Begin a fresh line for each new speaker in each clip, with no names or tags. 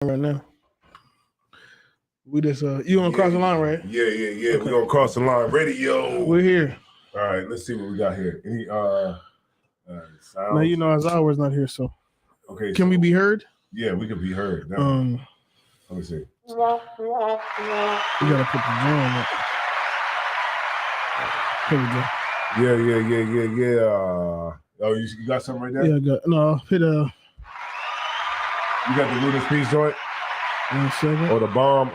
right now. We just you want to cross the line, right?
Yeah. Okay. We're gonna cross the line. Radio.
We're here.
All right, let's see what we got here. Any sounds?
No, you know, as always not here, so
okay.
Can we be heard?
Yeah, we can be heard. Let me see.
You gotta put the drum up. Here we go.
Yeah. Oh, you got something right there?
Yeah, I got hit
You got the Ruden's Peace joint?
1 second.
Or the bomb.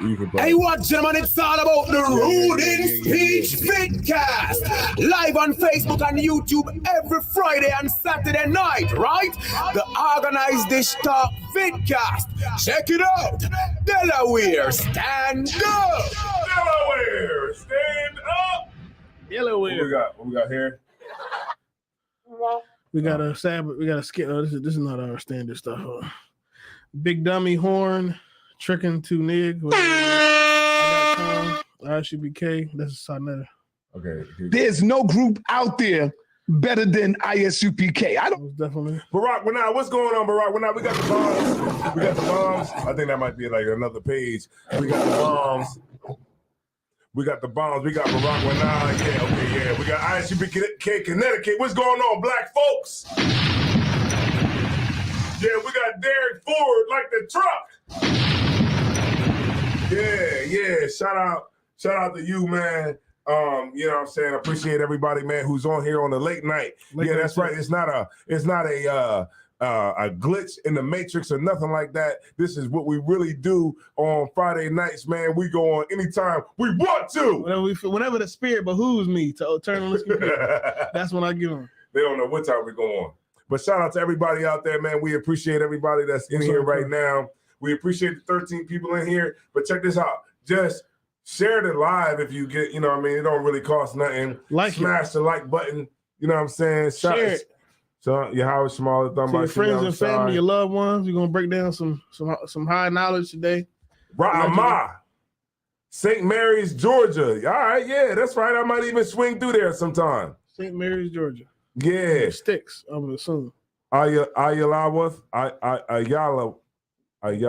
You can play.
Hey, what, gentlemen? It's all about the Ruden's Peace Vidcast. Live on Facebook and YouTube every Friday and Saturday night, right? The Organized Dish Talk Vidcast. Check it out. Delaware, stand up.
Delaware, stand up.
Delaware.
What we got here?
We got a skit. Oh, this is not our standard stuff. Big Dummy Horn, Tricking to Nig. ISUPK. That's a Sonetta.
Okay.
There's no group out there better than ISUPK. I don't
definitely.
Barack Wanai, what's going on, Barack Wanai? We got the bombs. I think that might be like another page. We got the bombs. We got Barack Wanai. Yeah. We got ISUPK Connecticut. What's going on, black folks? Yeah, we got Derek Ford like the truck. Yeah. Shout out to you, man. You know what I'm saying? I appreciate everybody, man, who's on here on the late night. That's right. It's not a glitch in the matrix or nothing like that. This is what we really do on Friday nights, man. We go on anytime we want to.
Whenever the spirit behooves me to turn on the computer, that's when I get on.
They don't know what time we go on. But shout out to everybody out there, man. We appreciate everybody that's in here right now. We appreciate the 13 people in here. But check this out. Just share it live if you get, you know what I mean? It don't really cost nothing. Smash the like button. You know what I'm saying?
Share it.
So your Howard Small,
to your friends and family, your loved ones. We're gonna break down some high knowledge today.
Ra'amah, St. Mary's, Georgia. All right, yeah, that's right. I might even swing through there sometime.
St. Mary's, Georgia.
Yeah.
Sticks, I would assume.
Ayalawath.
You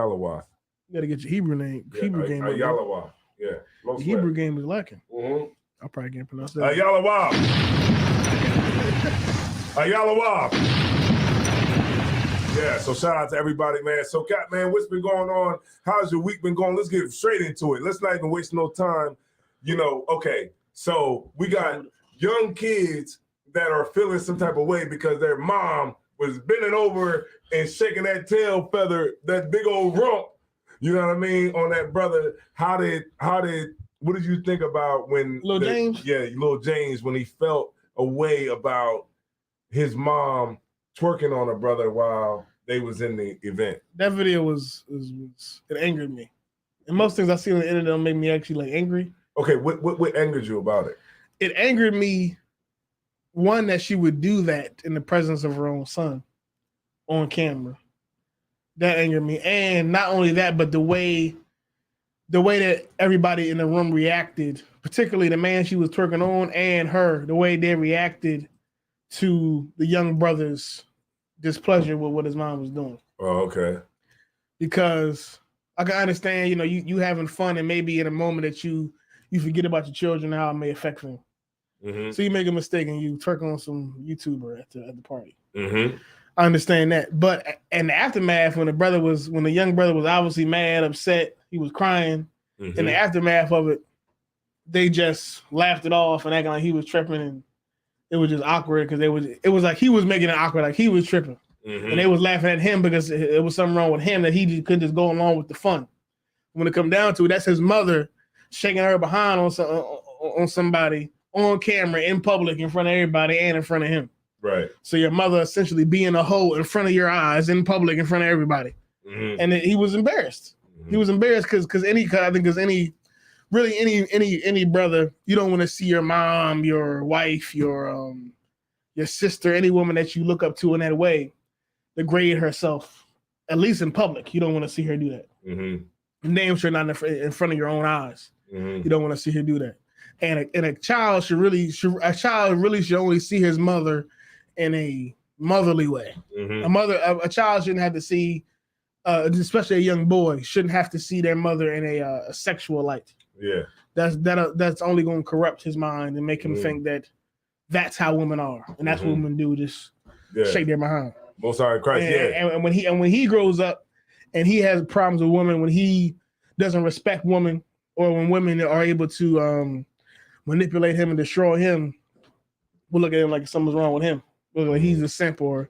gotta get your Hebrew name.
Yeah,
Hebrew game.
Ayalawath. Yeah.
The Hebrew game is lacking.
Mm-hmm.
I probably can't pronounce that.
Ayalawath. Yeah, so shout out to everybody, man. So, Cat, man, what's been going on? How's your week been going? Let's get straight into it. Let's not even waste no time. You know, okay, so we got young kids that are feeling some type of way because their mom was bending over and shaking that tail feather, that big old rump, you know what I mean, on that brother. What did you think about when
Lil James?
Yeah, Lil James, when he felt a way about his mom twerking on a brother while they was in the event?
That video was it angered me. And most things I see on the internet make me actually like angry.
Okay, what angered you about it?
It angered me, one, that she would do that in the presence of her own son on camera. That angered me. And not only that, but the way that everybody in the room reacted, particularly the man she was twerking on and her, the way they reacted to the young brother's displeasure with what his mom was doing.
Oh, okay.
Because I can understand, you know, you having fun and maybe in a moment that you forget about your children and how it may affect them.
Mm-hmm.
So you make a mistake and you twerk on some YouTuber at the party.
Mm-hmm.
I understand that. But in the aftermath, when the young brother was obviously mad, upset, he was crying, in the aftermath of it, they just laughed it off and acting like he was tripping, and it was just awkward because it was like he was making it awkward, like he was tripping.
Mm-hmm.
And they was laughing at him because it was something wrong with him that he just couldn't just go along with the fun. When it come down to it, that's his mother shaking her behind on somebody on camera in public in front of everybody and in front of him.
Right.
So your mother essentially being a hoe in front of your eyes in public in front of everybody.
Mm-hmm.
And he was embarrassed. Mm-hmm. He was embarrassed because any brother, you don't want to see your mom, your wife, your sister, any woman that you look up to in that way degrade herself, at least in public. You don't want to see her do that.
Mm-hmm.
Damn sure not in front of your own eyes.
Mm-hmm.
You don't want to see her do that. And a child should really only see his mother in a motherly way.
Mm-hmm.
A child shouldn't have to see especially a young boy, shouldn't have to see their mother in a sexual light.
Yeah.
That's only going to corrupt his mind and make him think that that's how women are, and that's what women do, just shake their behind.
Most High in Christ,
and when he grows up and he has problems with women, when he doesn't respect women, or when women are able to manipulate him and destroy him, we'll look at him like something's wrong with him. Like he's a simp, or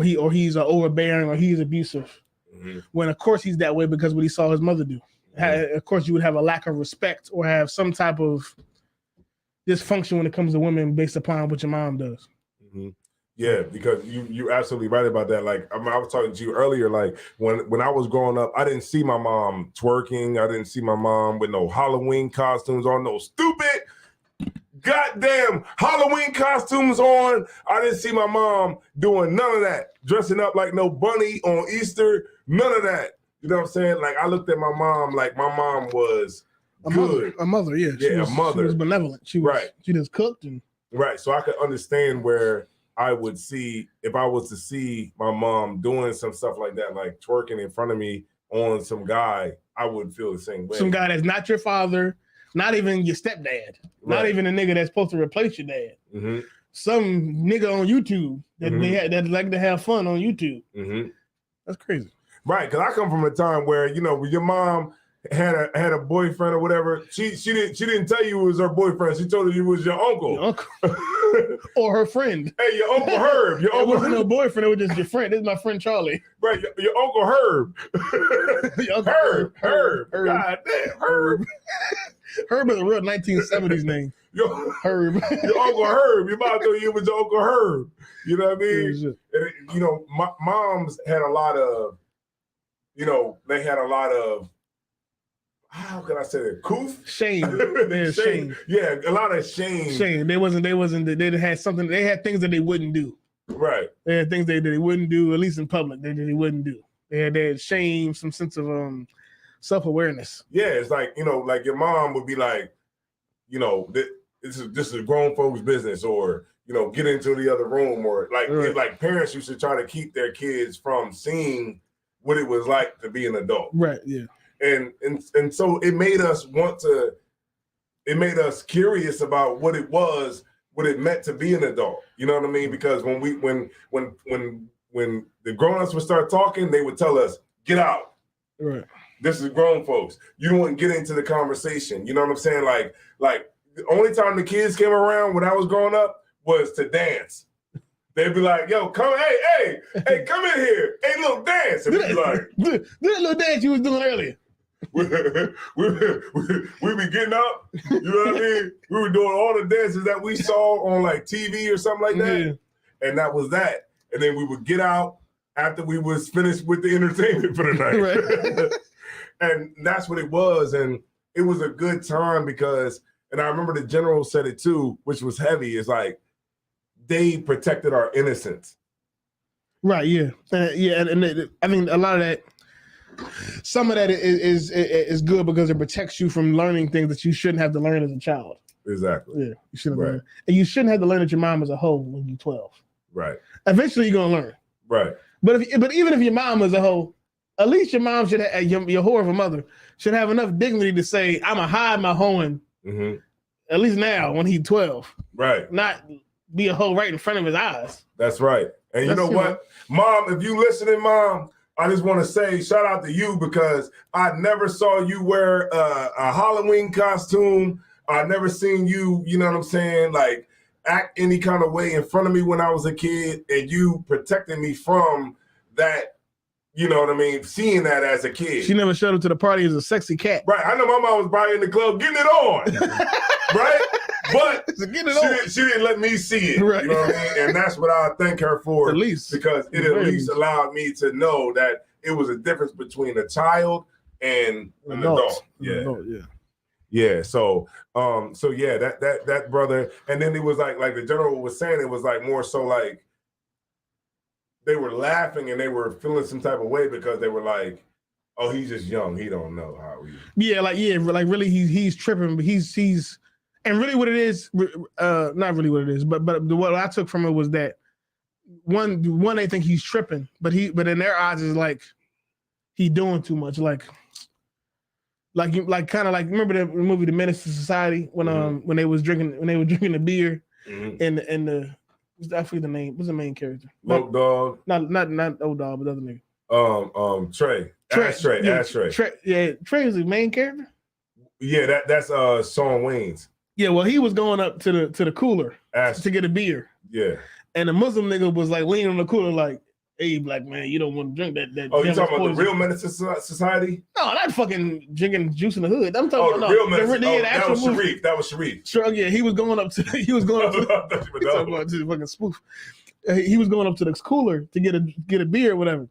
he's overbearing, or he's abusive. When of course he's that way because what he saw his mother do. Of course, you would have a lack of respect or have some type of dysfunction when it comes to women based upon what your mom does.
Yeah, because you're absolutely right about that. Like I was talking to you earlier, like when I was growing up, I didn't see my mom twerking. I didn't see my mom with no Halloween costumes on, no stupid goddamn Halloween costumes on. I didn't see my mom doing none of that, dressing up like no bunny on Easter, none of that. You know what I'm saying? Like I looked at my mom like my mom was good.
A mother, yeah.
A mother.
She was benevolent. She just cooked and
so I could understand where I would see, if I was to see my mom doing some stuff like that, like twerking in front of me on some guy, I would feel the same way.
Some guy that's not your father, not even your stepdad, not even a nigga that's supposed to replace your dad. Some nigga on YouTube that like to have fun on YouTube. That's crazy.
Right, because I come from a time where, you know, when your mom had a boyfriend or whatever, she didn't tell you it was her boyfriend. She told you it was your uncle.
Your uncle. Or her friend.
Hey, your Uncle Herb. Your
uncle wasn't no boyfriend, it was just your friend. This is my friend Charlie.
Right, your Uncle Herb.
Your Uncle
Herb. God damn, Herb.
Herb is a real 1970s name. Herb.
Your Uncle Herb. Your mom told you it was your Uncle Herb. You know what I mean? And, you know, moms had a lot of, you know, they had a lot of, how can I say that? Coof?
Shame. Shame.
Yeah, a lot of shame.
Shame. They had something, they had things that they wouldn't do.
Right.
They had things that they wouldn't do, at least in public, that they wouldn't do. They had shame, some sense of self-awareness.
Yeah, it's like, you know, like your mom would be like, you know, this is grown folks' business, or, you know, get into the other room, or like parents used to try to keep their kids from seeing what it was like to be an adult.
Right, yeah.
And so it made us curious about what it meant to be an adult. You know what I mean? Because when the grown-ups would start talking, they would tell us, get out.
Right.
This is grown folks. You don't want to get into the conversation. You know what I'm saying? Like the only time the kids came around when I was growing up was to dance. They'd be like, yo, come, hey, come in here. Hey, little dance. And we'd be like,
do that little dance you was doing earlier.
we be getting up, you know what I mean? We were doing all the dances that we saw on like TV or something like that. Yeah. And that was that. And then we would get out after we was finished with the entertainment for the night. Right. And that's what it was. And it was a good time because, and I remember the general said it too, which was heavy, is like, they protected our innocence.
Right, yeah. And I mean, a lot of that, some of that is good because it protects you from learning things that you shouldn't have to learn as a child.
Exactly.
Yeah, you shouldn't learn. And you shouldn't have to learn that your mom is a hoe when you're 12.
Right.
Eventually you're gonna learn.
Right.
But even if your mom is a hoe, at least your mom should have, your whore of a mother should have enough dignity to say, I'm gonna hide my hoeing. At least now when he's 12.
Right.
Not be a hoe right in front of his eyes.
That's right. And you know what? Mom, if you listening, Mom, I just want to say shout out to you because I never saw you wear a Halloween costume. I never seen you, you know what I'm saying, like act any kind of way in front of me when I was a kid, and you protected me from that, you know what I mean, seeing that as a kid.
She never showed up to the party as a sexy cat.
Right. I know my mom was probably in the club getting it on. Right? But she didn't let me see it. Right. You know what I mean? And that's what I thank her for.
At least.
Because it at least allowed me to know that it was a difference between a child and an adult. Yeah. Yeah. So yeah, that brother, and then it was like the general was saying, it was like more so like they were laughing and they were feeling some type of way because they were like, oh, he's just young. He don't know how he.
Yeah, like really he's tripping, but he's and really what it is, not really what it is, but what I took from it was that one they think he's tripping, but in their eyes is like he doing too much. Like kind of like remember the movie The Menace to Society when they were drinking the beer and the I forget the name. What's the main character?
Loc Dog.
Not Old Dog, but the other nigga.
Trey. Ashtray.
Trey is the main character.
Yeah, that's Shawn Wayans.
Yeah, well, he was going up to the cooler
Ashtray.
to get a beer.
Yeah.
And the Muslim nigga was like leaning on the cooler, like, "Hey, black man, you don't want to drink that."
Oh, you talking about the real Menace to Society?
No, not fucking drinking juice in the hood. I'm talking about
the real Menace.
that was
Sharif. That was Sharif.
Sure, yeah, he was going up to the fucking spoof. He was going up to the cooler to get a beer or whatever.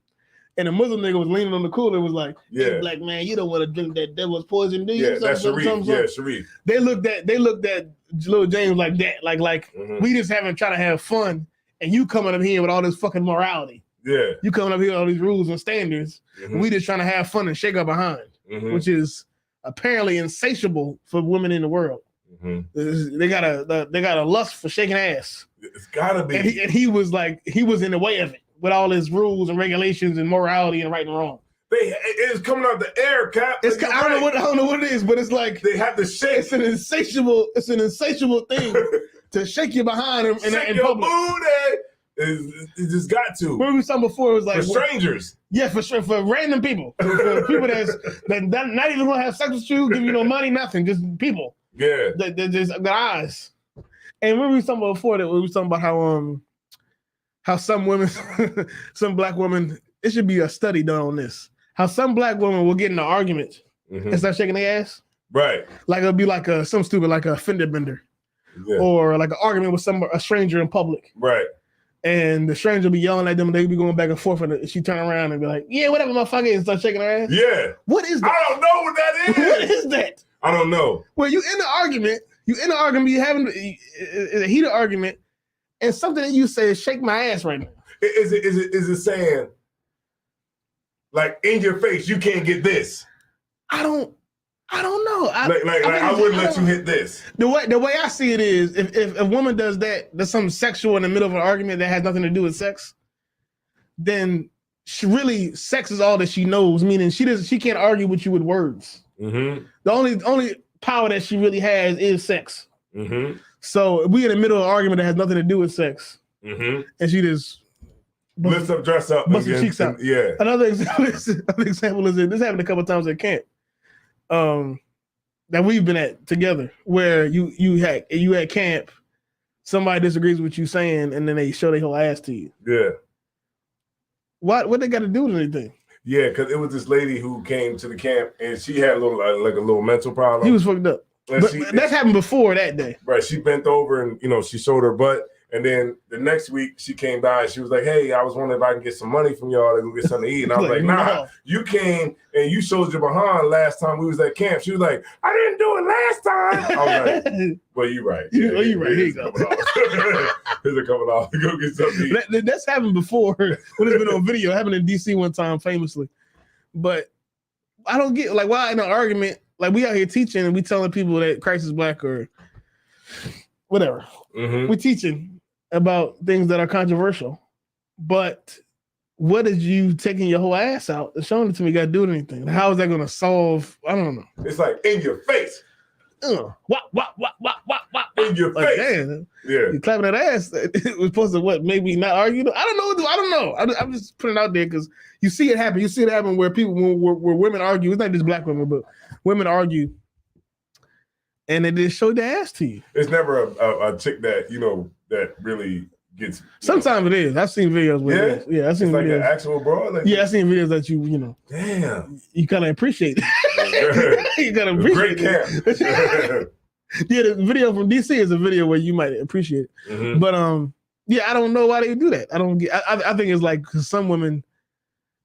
And the Muslim nigga was leaning on the cooler, was like, "Hey, black man, you don't want to drink that devil's poison, do you?"
Yeah, that's Sharif. Yeah, Sharif.
They looked at Lil James like that, like we just having trying to have fun, and you coming up here with all this fucking morality.
Yeah,
you coming up here with all these rules and standards. We just trying to have fun and shake our behind, which is apparently insatiable for women in the world. They got a lust for shaking ass.
It's gotta be.
And he was in the way of it with all his rules and regulations and morality and right and wrong.
It's coming out the air, Cap.
I don't know what it is, but it's like
they have to shake.
It's an insatiable thing to shake your behind in
your
public.
Booty. It just got to.
What we were talking before, it was like
for strangers.
Yeah, for sure, for random people, for people that not even gonna have sex with you, give you no money, nothing, just people.
Yeah,
that just got eyes. And when we were talking about before that, we were talking about how some women, some black women, it should be a study done on this. How some black women will get in an argument and start shaking their ass.
Right.
Like it'll be like some stupid, like a fender bender. Yeah. Or like an argument with a stranger in public.
Right.
And the stranger will be yelling at them and they'll be going back and forth and she turn around and be like, "Yeah, whatever, motherfucker," and start shaking her ass.
Yeah.
What is that?
I don't know what that is.
What is that?
I don't know.
Well, you in the argument, you're having a heated argument, and something that you say is "shake my ass" right now.
Is it saying like in your face, you can't get this? I don't
know.
I wouldn't let you hit this. The
way I see it is, if a woman does that, there's something sexual in the middle of an argument that has nothing to do with sex, then sex is all that she knows. Meaning she can't argue with you with words. The only power that she really has is sex. So we in the middle of an argument that has nothing to do with sex, and she just
lifts up, dress up,
bust her cheeks out.
Yeah.
Another example is this happened a couple of times at camp. That we've been at together, where you had camp, somebody disagrees with you saying, and then they show their whole ass to you.
Yeah.
What they got to do with anything?
Yeah, because it was this lady who came to the camp and she had a little mental problem.
He was fucked up. But that's happened before that day.
Right. She bent over and she showed her butt. And then the next week she came by and she was like, "Hey, I was wondering if I can get some money from y'all to go get something to eat." And I was like, "Nah, no. You came and you showed your behind last time we was at camp." She was like, "I didn't do it last time." I was like, "Well, you're right. Yeah, you're right. Here you go. Here's a couple dollars. Go get something to eat."
That's happened before when it's been on video. It happened in DC one time famously. But I don't get why in an argument, we out here teaching and we telling people that Christ is black or whatever. We teaching about things that are controversial, but what is you taking your whole ass out and showing it to me got to do with anything? How is that going to solve? I don't know.
It's like in your face.
What?
In your face.
Damn.
Yeah.
You clapping that ass. It was supposed to maybe not argue? I don't know. I'm just putting it out there because you see it happen. You see it happen where people, where women argue. It's not just black women, but women argue. And they just show their ass to you.
It's never a chick that, that really gets.
Sometimes it is. I've seen videos where it is. Yeah, I've seen
it's
videos.
Like an actual broad.
I've seen videos that
Damn.
You kind of appreciate it. You kind of appreciate
it. Camp.
Yeah, the video from DC is a video where you might appreciate it. But I don't know why they do that. I don't get. I think it's like cause some women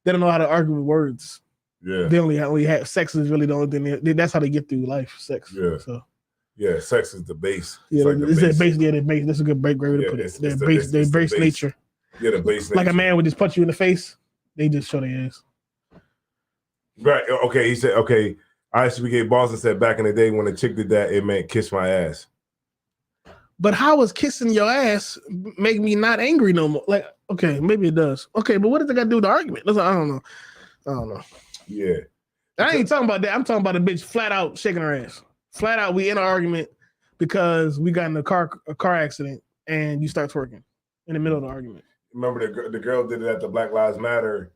they don't know how to argue with words.
Yeah,
they only have sex is really the only thing. That's how they get through life. Sex.
Yeah.
So.
Yeah, sex is the base.
Yeah, it's the base. Yeah, the base. That's a good way to put it. Their base nature.
Yeah, the base nature.
Like a man would just punch you in the face. They just show their ass.
Right. Okay. He said. Okay. ISUPK Boston said back in the day when a chick did that, it meant kiss my ass.
But how was kissing your ass make me not angry no more? Okay, maybe it does. Okay, but what does it got to do with the argument? I don't know.
Yeah.
I ain't talking about that. I'm talking about a bitch flat out shaking her ass. Flat out, we in an argument because we got in a car accident and you start twerking in the middle of the argument.
Remember the girl did it at the Black Lives Matter,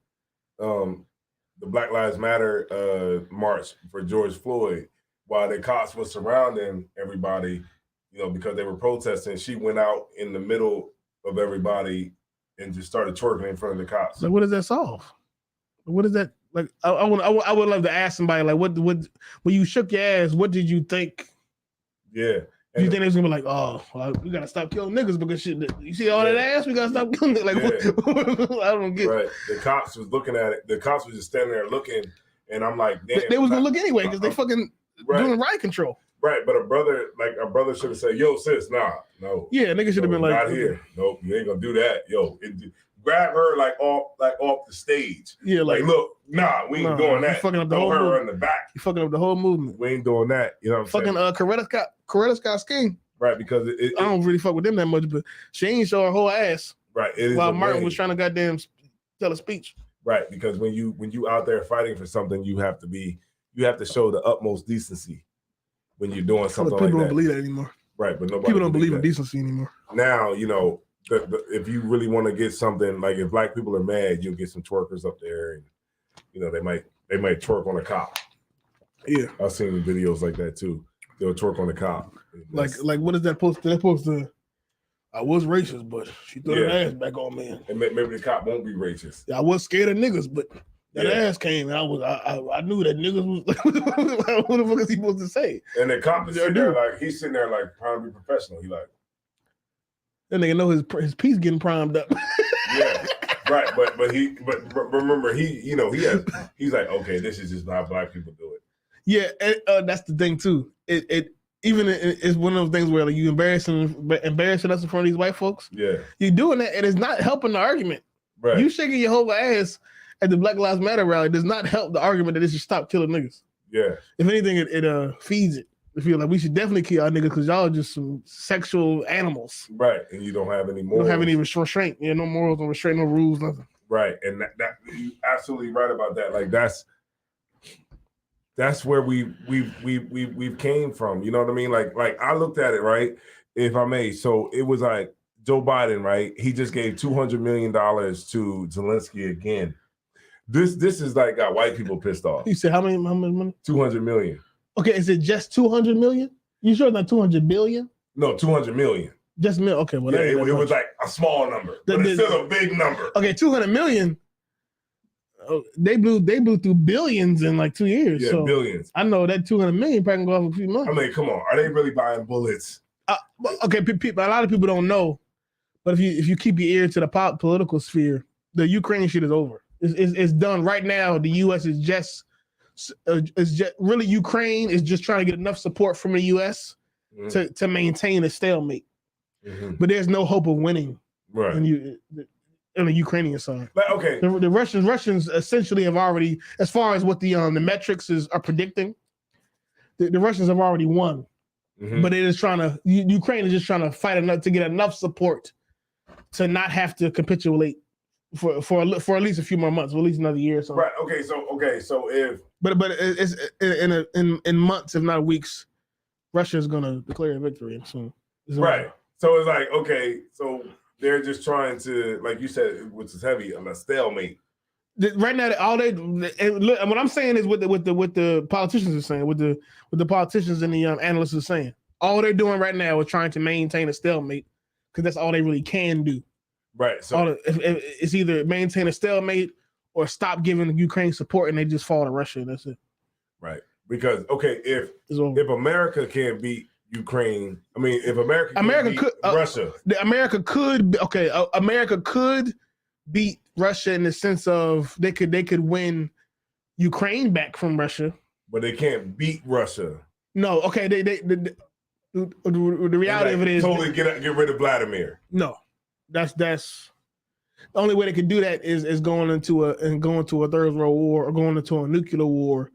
march for George Floyd, while the cops were surrounding everybody, because they were protesting. She went out in the middle of everybody and just started twerking in front of the cops.
Like, what does that solve? What is that? Like, I would love to ask somebody, like, what when you shook your ass, what did you think?
Yeah.
You think they was gonna be like, oh, well, we gotta stop killing niggas because shit, you see all that ass, we gotta stop killing it. Like, I don't get.
Right. The cops was looking at it. The cops was just standing there looking, and I'm like, damn.
They was gonna look anyway because they fucking doing riot control.
Right, but a brother should have said, "Yo, sis, nah, no."
Yeah, nigga should have been like,
"Not here. Nope, you ain't gonna do that." Yo, grab her off the stage.
Yeah,
like look, nah, we ain't doing that.
Fucking up the
Throw
whole
her
movement.
in the back.
You fucking up the whole movement.
We ain't doing that. You know what I'm saying?
Fucking Coretta Scott King.
Right, because
I don't really fuck with them that much, but she ain't show her whole ass.
Right, it is
while Martin was trying to goddamn tell a speech.
Right, because when you out there fighting for something, you have to show the utmost decency when you're doing something like that.
People don't believe that anymore.
Right, but nobody.
People don't believe in decency anymore.
Now, if you really want to get something, like if black people are mad, you'll get some twerkers up there, and they might twerk on a cop.
Yeah,
I've seen videos like that too. They'll twerk on the cop.
Like what is that post? That post I was racist, but she threw her ass back on me.
And maybe the cop won't be racist.
I was scared of niggas, but that ass came, and I knew that niggas was. What the fuck is he supposed to say?
And the cop is sitting there he's sitting there trying to be professional. He like,
that nigga know his piece getting primed up.
Yeah, right. But remember he's like, okay, this is just how black people do it.
Yeah, and, that's the thing too. It's one of those things where like you embarrassing us in front of these white folks.
Yeah,
you're doing that, and it's not helping the argument.
Right.
You shaking your whole ass at the Black Lives Matter rally does not help the argument that they should stop killing niggas.
Yeah.
If anything, it feeds it. I feel like we should definitely kill our niggas because y'all are just some sexual animals.
Right, and you don't have any morals.
You don't have any restraint. Yeah, no morals, no restraint, no rules, nothing.
Right, and that you're absolutely right about that. Like that's where we've came from. You know what I mean? Like I looked at it, right, if I may. So it was like Joe Biden, right? He just gave $200 million to Zelensky again. This is like got white people pissed off.
You said how much money?
200 million.
Okay, is it just 200 million? You sure it's not 200 billion?
No, 200 million.
Just million. Okay, well,
yeah, it was like a small number, but it's still a big number.
Okay, 200 million. They blew through billions in like 2 years.
Yeah,
so
billions.
I know that 200 million probably can go off a few months.
I mean, come on, are they really buying bullets?
Okay, a lot of people don't know, but if you keep your ear to the political sphere, the Ukraine shit is over. It's done right now. The U.S. is just really Ukraine is just trying to get enough support from the U.S. to maintain a stalemate. Mm-hmm. But there's no hope of winning.
Right.
On the Ukrainian side.
But okay.
The Russians essentially have already, as far as what the metrics are predicting, the Russians have already won. Mm-hmm. But it is Ukraine is just trying to fight enough to get enough support to not have to capitulate for at least a few more months, or at least another year or so.
Right. Okay. So if
but it's in months, if not weeks, Russia is gonna declare a victory soon.
Right. So it's like, okay, so they're just trying to, like you said, which is heavy, on a stalemate.
Right now, what I'm saying is what the politicians are saying, what the politicians and the analysts are saying. All they're doing right now is trying to maintain a stalemate because that's all they really can do.
Right. So
it's either maintain a stalemate or stop giving Ukraine support and they just fall to Russia. And that's it.
Right. Because if America can't beat Ukraine, I mean, if America could Russia,
America could beat Russia in the sense of they could win Ukraine back from Russia,
but they can't beat Russia.
No, okay. The reality of it is
totally get rid of Vladimir.
No, that's the only way they can do that is going into a third world war or going into a nuclear war,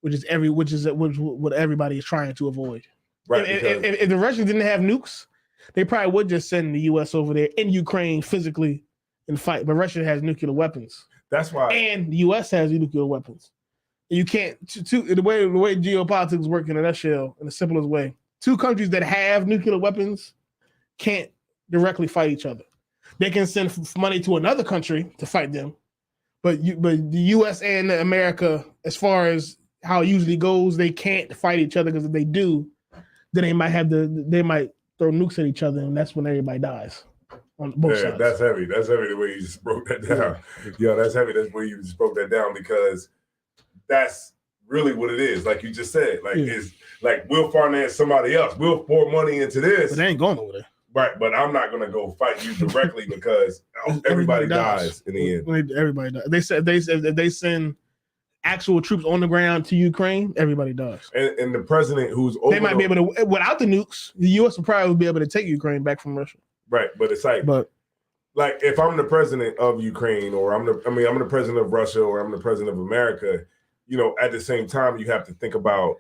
which what everybody is trying to avoid. Right. If the Russians didn't have nukes, they probably would just send the U.S. over there in Ukraine physically and fight. But Russia has nuclear weapons.
That's why.
And the U.S. has nuclear weapons. You can't the way geopolitics work in a nutshell, in the simplest way. Two countries that have nuclear weapons can't directly fight each other. They can send money to another country to fight them, but the U.S. and America, as far as how it usually goes, they can't fight each other, because if they do, then they might throw nukes at each other, and that's when everybody dies on both sides.
That's heavy. That's heavy the way you just broke that down. Yeah, that's heavy. That's the way you just broke that down, because that's really what it is. Like you just said, like it's like we'll finance somebody else. We'll pour money into this.
But they ain't going over there.
Right, but I'm not gonna go fight you directly because everybody dies in the end.
Everybody dies. They said if they send actual troops on the ground to Ukraine, everybody dies.
And the president who's over,
they might be able to, without the nukes, the U.S. will probably be able to take Ukraine back from Russia.
Right, but it's like if I'm the president of Ukraine, or I'm the president of Russia, or I'm the president of America, at the same time you have to think about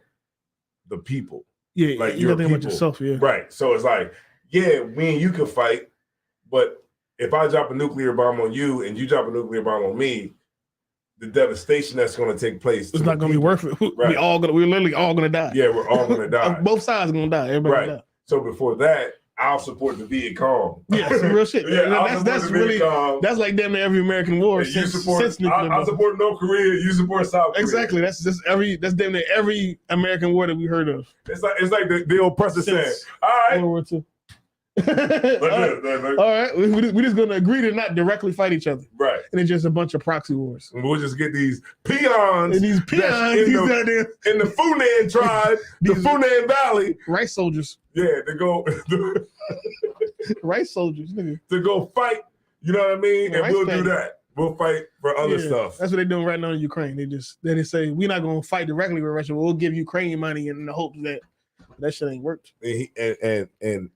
the people.
Yeah,
like
you
your
gotta think about yourself. Yeah,
right. So it's like, yeah, me and you can fight, but if I drop a nuclear bomb on you and you drop a nuclear bomb on me, the devastation that's going to take place,
it's not going to be worth it.
Right.
We're literally all going to die.
Yeah, we're all going to die.
Both sides are going to die. Everybody
right.
die.
So before that, I'll support the Viet Cong.
Yeah, some real shit.
Yeah,
that's really that's like damn near every American war since nuclear.
I support North Korea. You support South Korea.
Exactly. That's damn near every American war that we heard of.
It's like the oppressor saying, "All right,
World War II." All right, we're just gonna agree to not directly fight each other,
right?
And it's just a bunch of proxy wars.
And we'll just get these peons,
in the
Funan tribe, the Funan Valley,
rice soldiers.
Yeah, to go
rice soldiers, nigga.
To go fight. You know what I mean? And we'll do that. We'll fight for other stuff.
That's what they're doing right now in Ukraine. They say we're not gonna fight directly with Russia. We'll give Ukraine money in the hopes that shit ain't worked.
And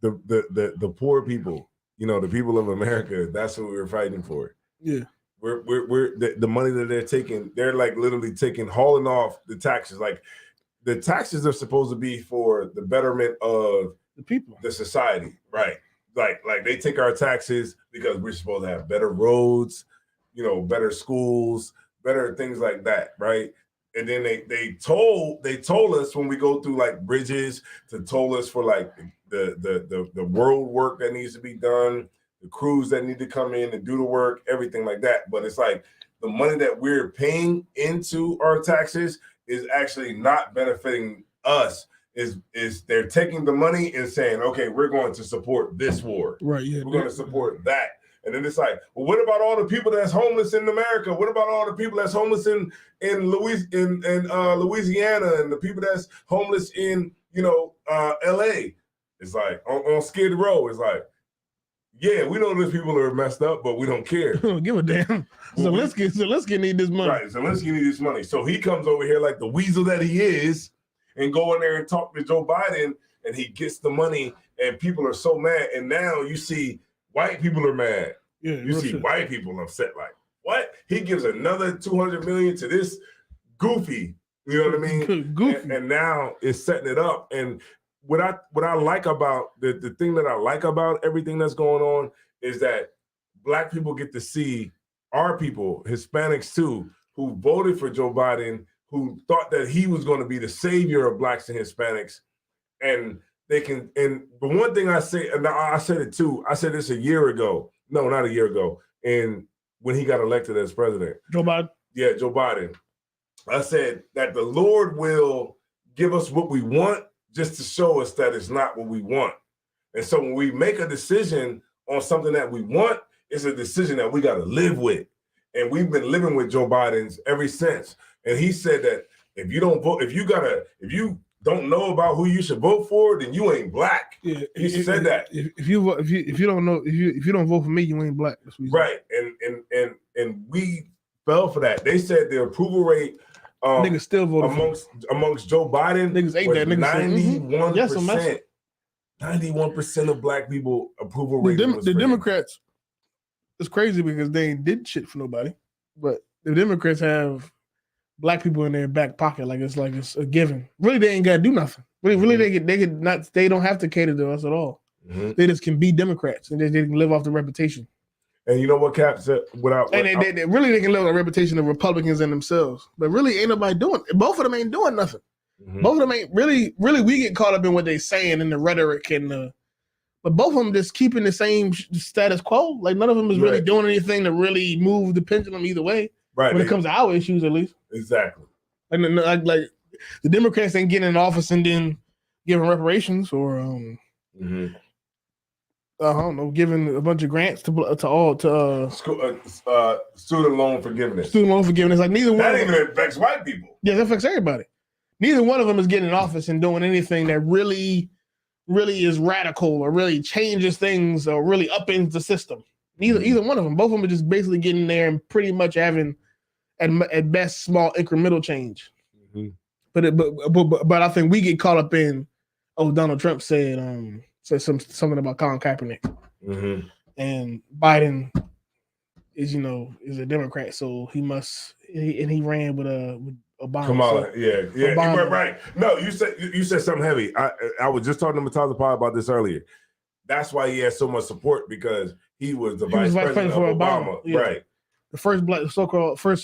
the poor people, the people of America, that's what we were fighting for.
Yeah.
We're the money that they're taking, they're like literally hauling off the taxes. Like the taxes are supposed to be for the betterment of
the people,
the society, right? Like they take our taxes because we're supposed to have better roads, better schools, better things like that, right? And then they told us when we go through like bridges, to told us for like the road work that needs to be done, the crews that need to come in and do the work, everything like that. But it's like the money that we're paying into our taxes is actually not benefiting us. Is they're taking the money and saying, okay, we're going to support this war.
Right. Yeah.
We're going to support that. And then it's like, well, what about all the people that's homeless in America? What about all the people that's homeless in Louisiana, and the people that's homeless in LA? It's like on Skid Row. It's like, yeah, we know those people are messed up, but we don't care.
Don't give a damn. Zelensky need this money.
Right, Zelensky need this money. So he comes over here like the weasel that he is, and go in there and talk to Joe Biden, and he gets the money, and people are so mad. And now you see white people are mad.
Yeah,
you see white people upset. Like, what? He gives another $200 million to this goofy. You know what I mean?
Goofy.
And now it's setting it up. And what I like about the thing that I like about everything that's going on is that Black people get to see our people, Hispanics too, who voted for Joe Biden, who thought that he was going to be the savior of Blacks and Hispanics. And they can, and the one thing I say, and I said it too, I said this a year ago. No, not a year ago. And when he got elected as president.
Joe Biden?
Yeah, Joe Biden. I said that the Lord will give us what we want just to show us that it's not what we want. And so when we make a decision on something that we want, it's a decision that we got to live with. And we've been living with Joe Biden's ever since. And he said that if you don't vote, if you don't know about who you should vote for, then you ain't Black. Yeah, he said that.
If you don't know, if you don't vote for me, you ain't Black.
Right. And we fell for that. They said the approval rate
niggas still voted
amongst Joe Biden.
Niggas ate that.
91%.
Yes,
91% of Black people approval rate.
The Democrats, it's crazy because they ain't did shit for nobody. But the Democrats have Black people in their back pocket, like it's a given. Really, they ain't gotta do nothing. Really, they don't have to cater to us at all. Mm-hmm. They just can be Democrats and they can live off the reputation.
And you know what Cap said?
And they really can live on a reputation of Republicans in themselves. But really ain't nobody doing it. Both of them ain't doing nothing.
Mhm.
Both of them ain't really we get caught up in what they saying and the rhetoric and but both of them just keeping the same status quo. Like none of them is really doing anything to really move the pendulum either way.
Right.
When it comes to our issues, at least.
Exactly.
Like the Democrats ain't getting in office and then giving reparations or I don't know, giving a bunch of grants to
student loan forgiveness.
Student loan forgiveness. Like neither one.
That even affects white people.
Yeah, that affects everybody. Neither one of them is getting in office and doing anything that really is radical or really changes things or really upends the system. Either one of them. Both of them are just basically getting there and pretty much having at best small incremental change.
Mm-hmm.
But I think we get caught up in Donald Trump said something about Colin Kaepernick.
Mm-hmm.
And Biden is a Democrat, so he ran with Obama.
Kamala,
so,
yeah,
Obama.
Right. No, you said something heavy. I was just talking to Mataza Pod about this earlier. That's why he has so much support because he was the vice president of Obama.
Yeah.
Right.
The first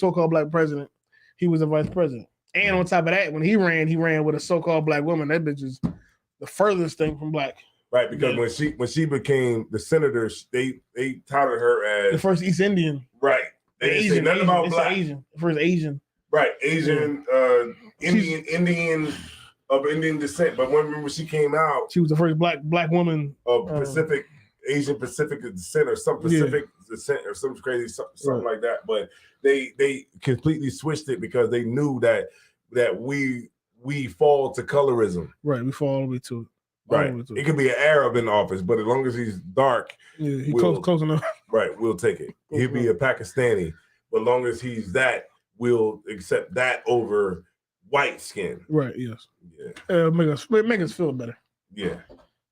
so-called black president. He was the vice president. And on top of that, when he ran with a so-called black woman. That bitch is the furthest thing from black.
Right, because when she became the senator, they touted her as
the first East Indian.
Right. They didn't say nothing about black.
Asian. The first Asian.
Right, Asian, Indian of Indian descent. But when she came out,
she was the first black woman
of Asian Pacific descent or some Pacific descent or some crazy something like that. But they completely switched it because they knew that we fall to colorism.
Right, we fall all the way to it.
Right, it could be an Arab in office, but as long as he's dark,
he's close enough.
Right, we'll take it. He'll be a Pakistani, but as long as he's that, we'll accept that over white skin.
Right. Yes. Yeah. Make us feel better.
Yeah.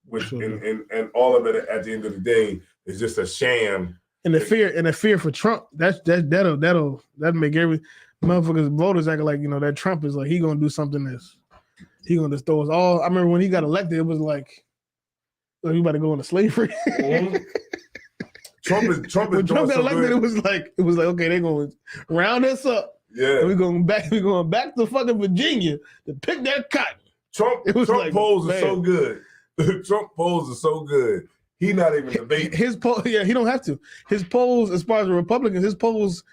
Which and all of it at the end of the day is just a sham.
And the fear for Trump, that'll make every motherfuckers voters acting like that Trump is like he gonna do something that's he gonna just throw us all. I remember when he got elected, it was like we about to go into slavery.
Mm-hmm. Trump is
when Trump got elected, it was like okay, they're gonna round us up.
Yeah,
we're going back to fucking Virginia to pick that cotton.
Trump polls are so good. Trump polls are so good. He not even debating.
His poll, he don't have to. His polls, as far as the Republicans, his polls,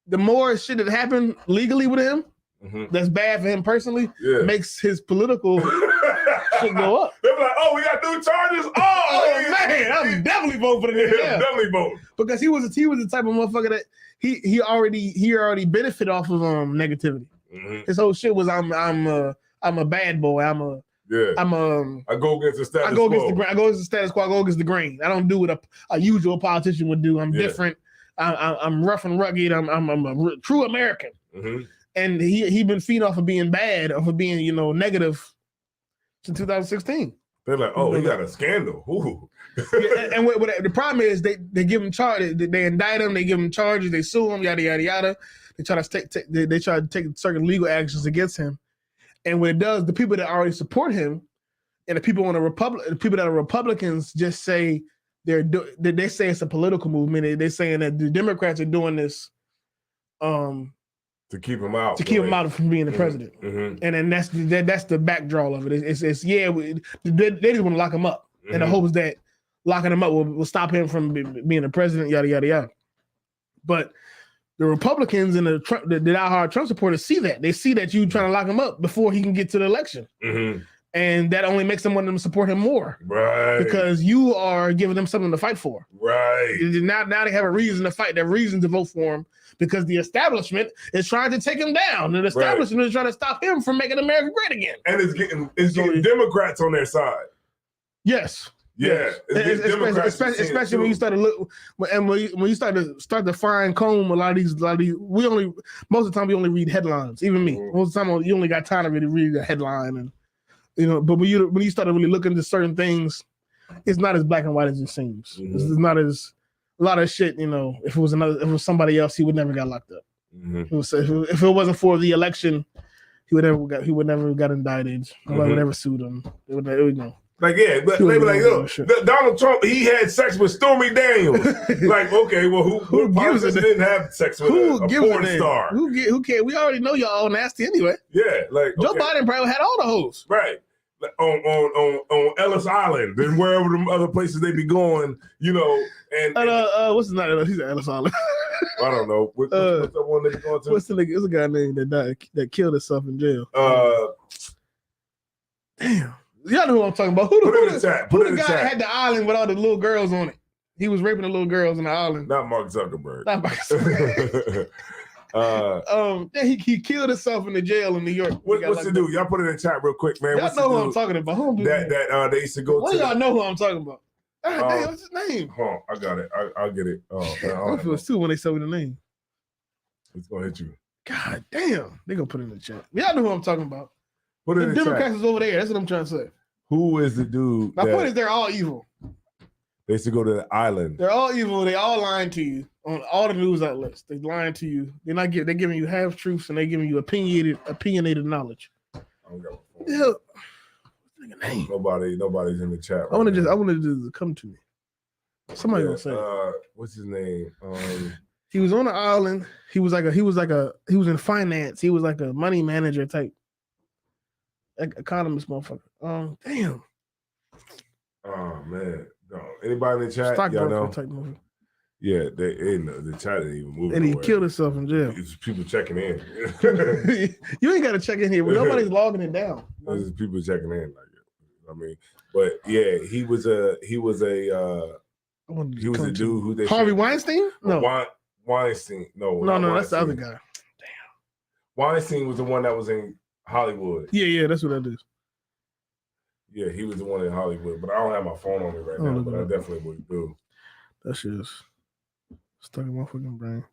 the more shit that happened legally with him, that's bad for him personally, makes his political shit go up.
They're like, oh, we got new charges. Oh
man, I'm definitely voting for the nigga.
Yeah, definitely voting.
Because he was the type of motherfucker that he already benefited off of negativity.
Mm-hmm.
His whole shit was I'm a bad boy. I
go against the status quo.
I go against the status quo. I go against the grain. I don't do what a usual politician would do. I'm different. I'm rough and rugged. I'm a true American.
Mm-hmm.
And he been feeding off of being bad, off of being negative since 2016.
They're like, oh, he got a scandal. Ooh.
and what the problem is they give him charges. They indict him. They give him charges. They sue him. Yada yada yada. They try to take certain legal actions against him. And when it does, the people that already support him and the people that are Republicans just say they say it's a political movement. They're saying that the Democrats are doing this
to keep him out.
To keep him out from being the president.
Mm-hmm.
And then that's the backdraw of it. They just want to lock him up. Mm-hmm. And the hope is that locking him up will stop him from being the president, yada, yada, yada. But the Republicans and the diehard Trump supporters see that. They see that you trying to lock him up before he can get to the election.
Mm-hmm.
And that only makes them want them to support him more.
Right.
Because you are giving them something to fight for.
Right.
Now they have a reason to fight. They have a reason to vote for him because the establishment is trying to take him down. And the establishment is trying to stop him from making America great again.
And it's getting Democrats on their side.
Yes.
Yeah,
especially when you start to look, and when you start to fine comb a lot of these. Most of the time we only read headlines. Even me, most of the time you only got time to really read the headline, and but when you start to really look into certain things, it's not as black and white as it seems. Mm-hmm. It's not as a lot of shit. If it was somebody else, he would never got locked up.
Mm-hmm.
If it wasn't for the election, he would never got indicted. Nobody would ever sued him.
Like, yeah, but
She
they be
was
like,
doing
look,
shit.
Donald Trump, he had sex with Stormy Daniels. Like, okay, well, who
gives a
politician didn't have sex with a porn star?
Who cares? We already know y'all all nasty anyway.
Yeah, like
Joe
okay.
Biden probably had all the hoes.
Right. Like, on Ellis Island and wherever the other places they be going, you know, and
What's his name? He's at Ellis Island.
I don't know. What's the one they be going to?
What's the nigga? It's a guy named that died, that killed himself in jail. Damn. Y'all know who I'm talking about. Who the guy that had the island with all the little girls on it? He was raping the little girls on the island.
Not Mark Zuckerberg.
Not Mark Zuckerberg. He killed himself in the jail in New York.
What's the dude? Y'all put it in the chat real quick, man.
Y'all know who I'm talking about. Who
that they used to go
One
to.
of y'all know who I'm talking about. Damn, what's his name?
Hold on, I got it. I'll get it.
I feel too when they tell me the name.
It's gonna hit you.
God damn, they gonna put it in the chat. Y'all know who I'm talking about.
Put it in
The
the
Democrats
chat.
is over there. That's what I'm trying to say.
Who is the dude?
My point is they're all evil.
They used to go to the island.
They're all evil. They all lying to you on all the news outlets. They lying to you. They're giving you half truths and they're giving you opinionated knowledge.
I don't got
What the hell? What's the name?
Nobody's in the chat.
I want to come to me. Somebody gonna say it.
What's his name?
He was on the island. He was in finance. He was like a money manager type economist motherfucker. Damn.
Oh man. No. Anybody in the chat? Y'all
Stockbroker
know?
type movie.
Yeah, the chat didn't even move.
And he killed himself in jail.
It's people checking in.
You ain't got to check in here. Nobody's logging it down.
There's people checking in. Like, I mean, but yeah, he was a dude who they
Harvey Weinstein? No,
Weinstein. No,
that's the other guy.
Weinstein was the one that was in Hollywood.
Yeah, that's what that is.
Yeah, he was the one in Hollywood, but I don't have my phone on me right now, but I definitely would do.
That shit is stuck in my fucking brain.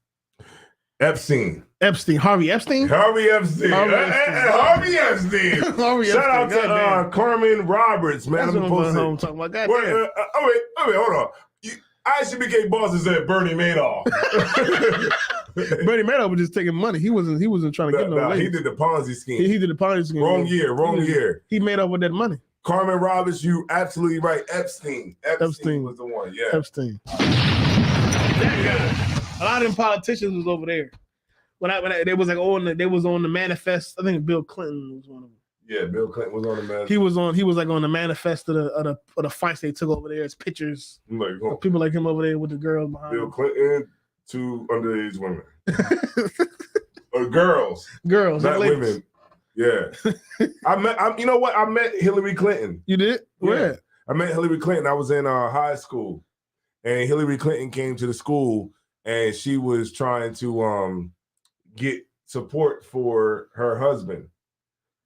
Epstein.
Harvey Epstein?
Harvey Epstein. Harvey Epstein. Shout out to Carmen Roberts, man.
That's
I'm
what I'm talking about. Goddamn.
Wait, hold on. I actually became bosses at Bernie Madoff.
Bernie Madoff was just taking money. He wasn't trying to get no
he did the Ponzi scheme.
He did the Ponzi scheme.
Wrong year.
He made up with that money.
Carmen Roberts, you absolutely right. Epstein was the one. Yeah.
Epstein. A lot of them politicians was over there. When they was like on the manifest. I think Bill Clinton was one of them.
Yeah, Bill Clinton was on the manifest.
He was like on the manifest of the fights they took over there as pictures.
Like,
people like him over there with the girls behind
Bill
him.
Clinton to underage women. Girls, not women. Yeah. You know what? I met Hillary Clinton.
You did? Where?
Yeah. I met Hillary Clinton. I was in high school, and Hillary Clinton came to the school, and she was trying to get support for her husband.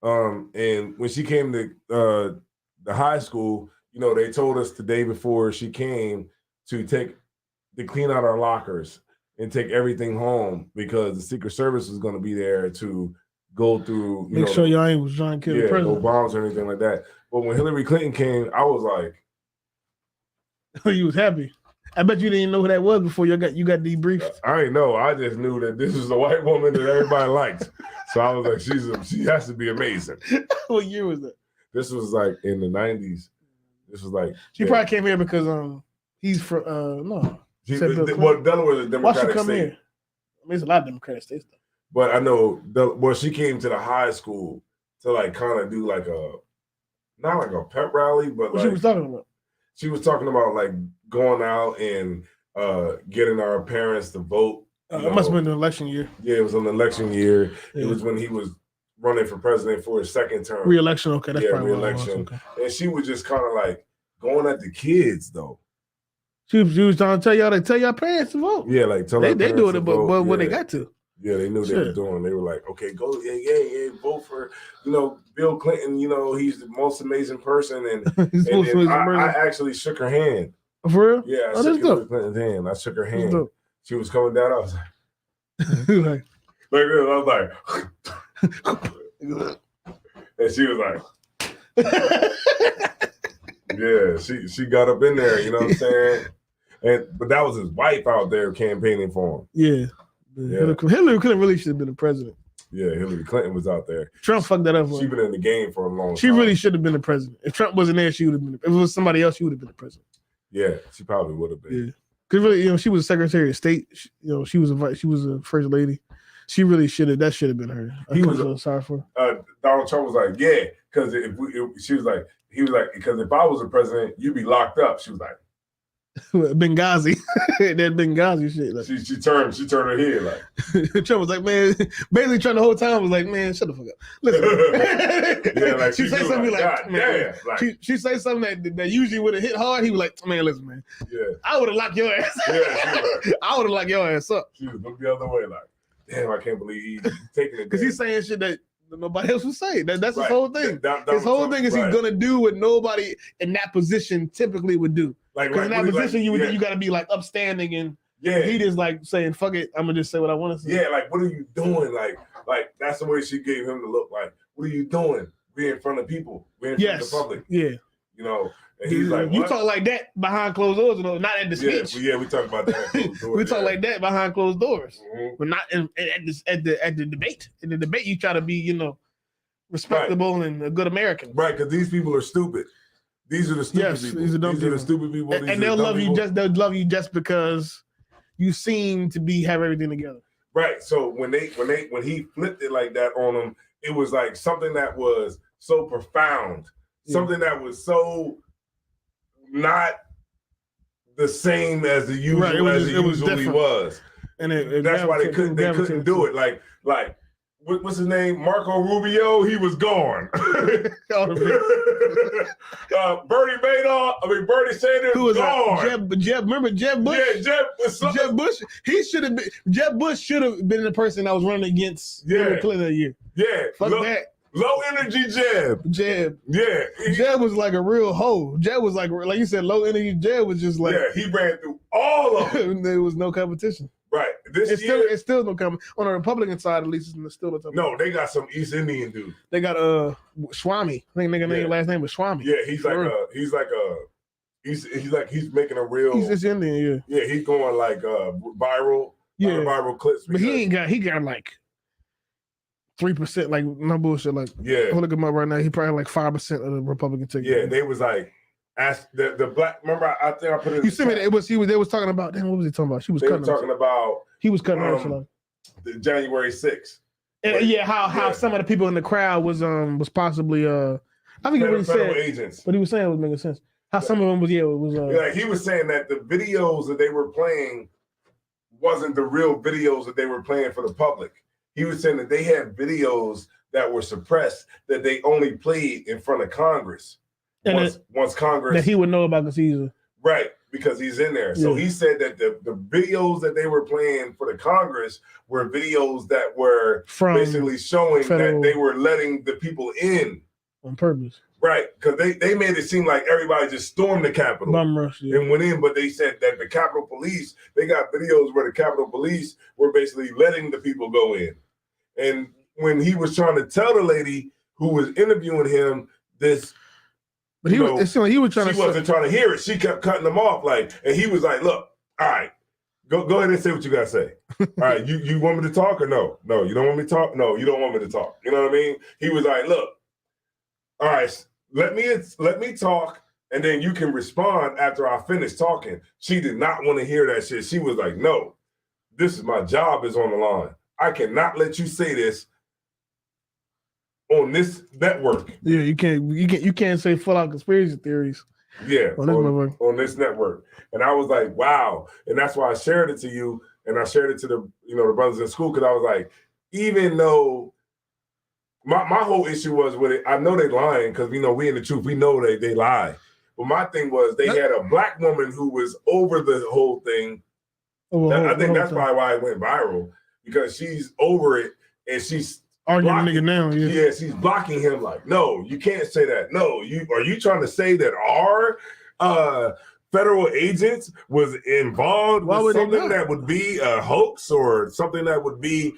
And when she came to the high school, you know, they told us the day before she came to clean out our lockers and take everything home because the Secret Service was going to be there to go through,
make sure y'all ain't was trying to kill the president.
No bombs or anything like that. But when Hillary Clinton came, I was like,
you was happy. I bet you didn't know who that was before you got debriefed.
I didn't know. I just knew that this was the white woman that everybody likes. So I was like, she has to be amazing.
What year was that?
This was like in the 90s. This was like
she probably came here because he's from no.
Delaware is a Democratic
Why she come
state.
here? I mean, there's a lot of Democratic states though.
But I know she came to the high school to like kind of do like not like a pep rally, but
what she was talking about?
She was talking about like going out and getting our parents to vote.
It must have been an election year.
Yeah, it was an election year. Yeah. It was when he was running for president for his second term.
Re-election, okay. That's probably
re-election.
Okay.
And she was just kind of like going at the kids though.
She was trying to tell y'all parents to vote.
Yeah, like
they doing it, but when they got to.
Yeah, they knew they were doing. They were like, okay, go, yeah, vote for, Bill Clinton. He's the most amazing person, and I actually shook her hand.
For real?
Yeah, I shook Hillary Clinton's hand. I shook her hand. She was coming down. I was like, I was like, and she was like, yeah, she got up in there. You know what I'm saying? But that was his wife out there campaigning for him.
Yeah. Hillary Clinton really should have been the president.
Yeah, Hillary Clinton was out there.
Trump fucked that up.
She's been in the game for a long
She
time.
really should have been the president. If Trump wasn't there, she would have been. If it was somebody else, she would have been the president.
Yeah, she probably would have been.
Yeah, because really, she was Secretary of State. She was a first lady. She really should have. That should have been her. I
He was
feel sorry for her.
Donald Trump was like, yeah, because he was like, because if I was the president, you'd be locked up. She was like,
Benghazi, that Benghazi shit. Like,
she turned her head like.
Trump was like, man, basically trying the whole time was like, man, shut the fuck up. Listen,
Yeah, like
she say something
like,
like,
God
man,
damn, like,
she say something that usually would have hit hard. He was like, man, listen, man,
yeah,
I would have locked your ass.
yeah,
I would have locked your ass up
she was looked the other way like, damn, I can't believe he's taking it
because he's saying shit that nobody else would say. That's
Right.
his whole thing. His whole thing is he's gonna do what nobody in that position typically would do.
like
Because in that position,
yeah.
you got to be like upstanding, and
Yeah,
he just like saying, "Fuck it, I'm gonna just say what I want to say."
yeah, like what are you doing? Like that's the way she gave him the look. Like, what are you doing? We're in front of people. We're in front of the public.
Yeah.
You know, and he's like,
you
what?
talk like that behind closed doors, not at the speech.
Yeah, we talk about that.
We talk like that behind closed doors,
Mhm.
but not at the debate. In the debate, you try to be, respectable and a good American.
Right, because these people are stupid. These are the stupid
Yes,
people.
these are dumb
These are the
people.
stupid people.
And
These are
they'll
dumb
love you
people.
they'll love you just because you seem to have everything together.
Right. So when he flipped it like that on them, it was like something that was so profound, something that was so not the same as the usual
Right, it was
usually
different.
was.
And
That's why they couldn't do it. Like what's his name? Marco Rubio, he was gone. Bernie Madoff, Bernie Sanders,
Who was
gone.
Jeb? Remember Jeb Bush?
Yeah,
Jeb Bush. He should have been. Jeb Bush should have been the person that was running against Hillary Clinton that year.
Yeah,
Fuck that.
Low energy Jeb.
Jeb.
Yeah,
Jeb was like a real hoe. Jeb was like you said, low energy. Jeb was just like,
yeah, he ran through all of them.
there was no competition.
Right.
It's still no competition on the Republican side. At least it's still no competition.
No, they got some East Indian dude.
They got Swami. I think nigga name last name was Swami.
Yeah, he's making a real.
He's just Indian.
Yeah, he's going like viral.
Yeah.
Viral clips.
But he got like 3%. Like no bullshit. Like
Yeah.
I'm looking him up right now. He probably like 5% of the Republican ticket.
Yeah, they was like, ask the black. Remember, I think I put it.
You see me? They was talking about. Damn, what was he talking about? She was
They were
cutting.
talking about
He was cutting her. So
the January 6th.
and how some of the people in the crowd was possibly I think what he
Federal
said,
agents.
but he was saying it was making sense. How some of them was it was
Like he was saying that the videos that they were playing wasn't the real videos that they were playing for the public. He was saying that they had videos that were suppressed that they only played in front of Congress.
and
Once Congress
that he would know about because he's
right, because he's in there. So
Yeah.
he said that the videos that they were playing for the Congress were videos that were
from
basically showing
federal-
that they were letting the people in.
on purpose.
Right, because they made it seem like everybody just stormed the Capitol
Bum rush. Yeah.
and went in, but they said that the Capitol Police, they got videos where the Capitol Police were basically letting the people go in. And when he was trying to tell the lady who was interviewing him this,
But he
you know,
was. It seemed like he was trying
she
to.
wasn't trying to hear it. She kept cutting him off, and he was like, "Look, all right, go ahead and say what you gotta say. All right, you want me to talk or no? No, you don't want me to talk. No, you don't want me to talk. You know what I mean?" He was like, "Look, all right, let me talk, and then you can respond after I finish talking." She did not want to hear that shit. She was like, "No, this is my job is on the line. I cannot let you say this on this network."
Yeah, you can't say full out conspiracy theories.
Yeah,
On this network.
on this network. And I was like, wow. And that's why I shared it to you. And I shared it to the brothers in school, because I was like, even though my whole issue was with it, I know they lying because we in the truth. We know they lie. But my thing was they had a black woman who was over the whole thing. I think that's probably why it went viral, because she's over it and she's
arguing
blocking.
nigga now. Yeah.
Yeah, she's blocking him like, no, you can't say that. No, are you trying to say that our federal agents was involved
Why
with
would they
something
not?
that would be a hoax or something that would be,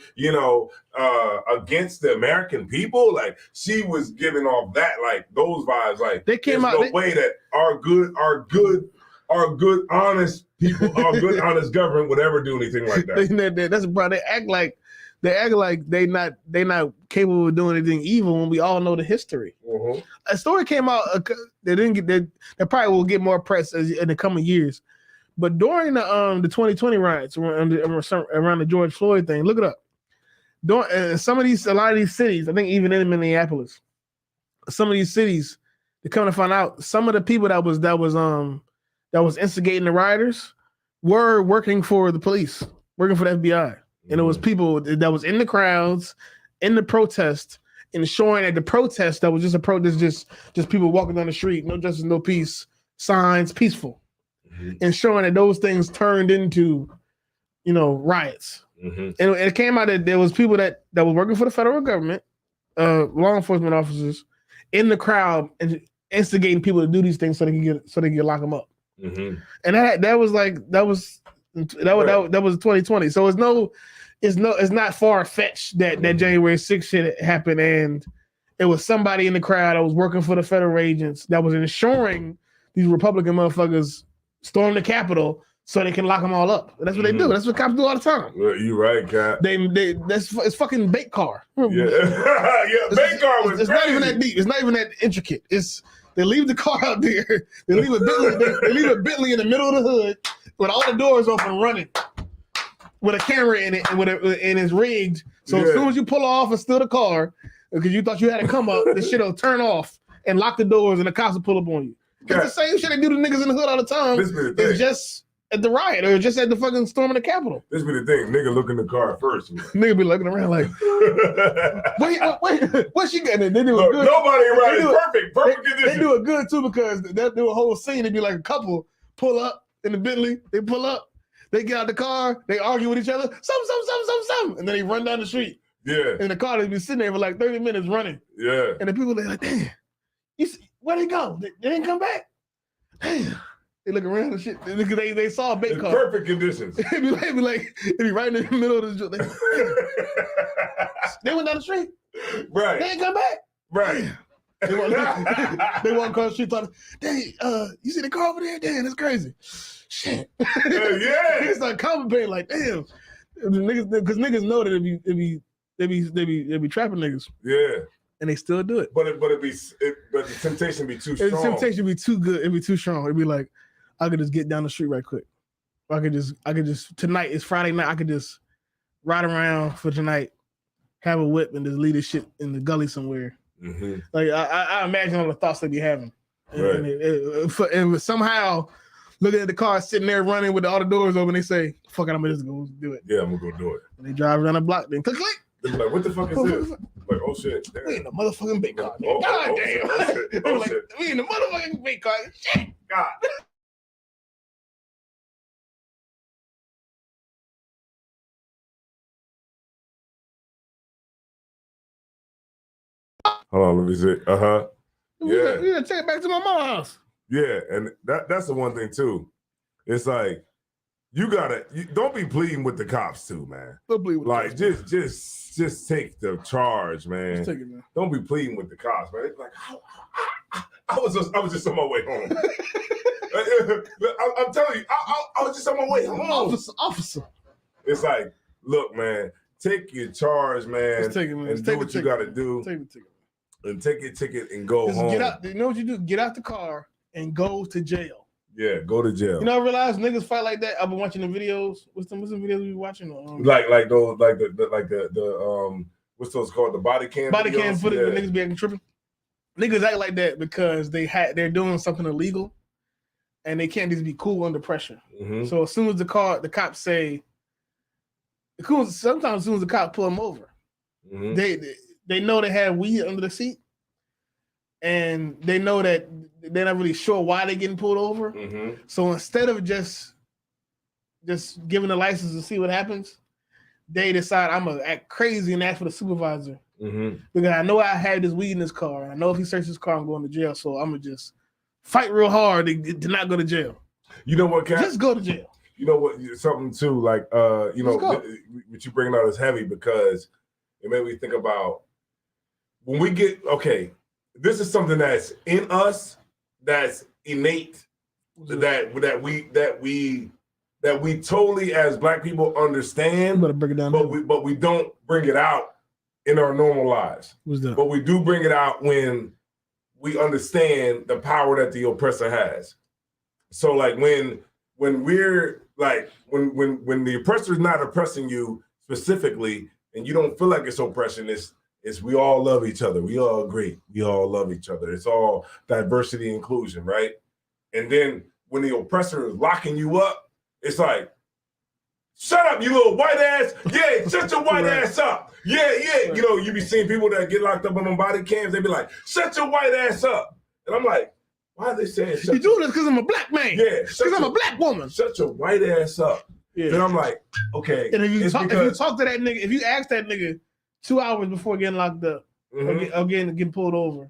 against the American people? Like, she was giving off that, like, those vibes. Like,
They came
there's
out-
no way that our good, honest people, our good, honest government would ever do anything like that.
That's bro. They act like They act like they not capable of doing anything evil when we all know the history.
Mm-hmm.
A story came out that didn't get that probably will get more press in the coming years. But during the 2020 riots around the George Floyd thing, look it up. During a lot of these cities, I think even in Minneapolis, some of these cities, they come to find out some of the people that was instigating the rioters were working for the police, working for the FBI. And it was people that was in the crowds, in the protest, ensuring that the protest that was just a protest, just people walking down the street, no justice, no peace, signs, peaceful, ensuring that those things turned into, riots. And it came out that there was people that was working for the federal government, law enforcement officers, in the crowd and instigating people to do these things so they can lock them up. And that was 2020. So it's not far fetched that January 6th shit happened, and it was somebody in the crowd that was working for the federal agents that was ensuring these Republican motherfuckers storm the Capitol so they can lock them all up. That's what they do. That's what cops do all the time.
You right, Cap.
It's fucking bait car.
Yeah, bait car was.
It's not even that deep. It's not even that intricate. They leave the car out there. They leave a Bentley in the middle of the hood with all the doors open, running with a camera in it, and it's rigged. So as soon as you pull off and steal the car, because you thought you had to come up, this shit will turn off and lock the doors, and the cops will pull up on you. It's the same shit they do to niggas in the hood all the time. It's just at the riot or just at the fucking storming the Capitol.
This be the thing. Nigga look in the car first.
Nigga be looking around like, wait, what's she getting? They do a good.
Nobody right. Perfect condition.
They do it good too because they do a whole scene. It'd be like a couple pull up in the Bentley. They pull up. They get out the car. They argue with each other. Some. And then they run down the street.
Yeah.
And the car they be sitting there for like 30 minutes running.
Yeah.
And the people they like, damn, where'd they go? They didn't come back. Damn. They look around and shit. They saw a bait car.
Perfect conditions.
It'd be right in the middle of the. They went down the street.
Right.
They ain't come back.
Right.
They walk across the street talking, dang, you see the car over there? Damn, that's crazy. Shit.
Yeah.
Niggas start contemplating like, damn. Because niggas know that they be trapping niggas.
Yeah.
And they still do it.
But the temptation be too strong.
The temptation be too good. It'd be too strong. It'd be like, I could just get down the street right quick. I could just tonight, it's Friday night, I could just ride around for tonight, have a whip, and just leave this shit in the gully somewhere.
Mm-hmm.
Like I imagine all the thoughts they be having.
Right.
And somehow looking at the car sitting there running with all the doors open, they say, fuck it, I'm gonna just go do it.
Yeah, I'm gonna go do it.
And they drive around the block, then click.
They be like, what the fuck is this? Like, oh shit. Damn.
We in the motherfucking bait car.
Oh,
God damn.
Shit. Oh,
like,
shit.
we in the motherfucking bait car. Shit.
God. Hold on, let me see. Yeah.
We gotta take it back to my mama's house.
Yeah, and that's the one thing too. It's like you don't be pleading with the cops too, man.
Don't plead with
like
the cops.
just take the charge, man.
Just take it, man.
Don't be pleading with the cops, man. It's like I was just on my way home. I'm telling you, I was just on my way home.
Officer.
It's like, look, man, take your charge, man.
Just take it, man.
And do what you got to do.
Take the ticket.
And take your ticket and go home.
Get out. You know what you do? Get out the car and go to jail.
Yeah, go to jail.
You know, I realize niggas fight like that. I've been watching the videos. What's the videos we watching?
Like those, the what's those called? The body cam.
Body
videos?
cam footage. Niggas be acting tripping. Niggas act like that because they're doing something illegal, and they can't just be cool under pressure.
Mm-hmm.
So as soon as the cops say, sometimes as soon as the cop pull them over,
mm-hmm.
they know they have weed under the seat, and they know that they're not really sure why they're getting pulled over.
Mm-hmm.
So instead of just giving the license to see what happens, they decide I'm gonna act crazy and ask for the supervisor
mm-hmm.
because I know I had this weed in this car. I know if he searches his car, I'm going to jail. So I'm gonna just fight real hard to not go to jail.
You know what, Cap?
Just go to jail.
You know what? Something too, like what you bringing out is heavy because it made me think about when we get this is something that's in us, that's innate, that that we totally as Black people
You
understand,
better break it down.
but we don't bring it out in our normal lives.
What's that?
But we do bring it out when we understand the power that the oppressor has. So like when we're like when the oppressor is not oppressing you specifically and you don't feel like it's oppression, it's we all love each other. We all agree. We all love each other. It's all diversity and inclusion, right? And then when the oppressor is locking you up, it's like, shut up, you little white ass. Yeah, shut your white ass up. Yeah. You know, you be seeing people that get locked up on them body cams. They be like, shut your white ass up. And I'm like, why are they saying
You do this because I'm a Black man.
Yeah,
Because I'm a Black woman.
shut your white ass up.
Yeah.
And I'm like, okay.
And if you
it's
talk
because-
to that nigga, if you ask that nigga 2 hours before getting locked up
Mhm.
or getting pulled over,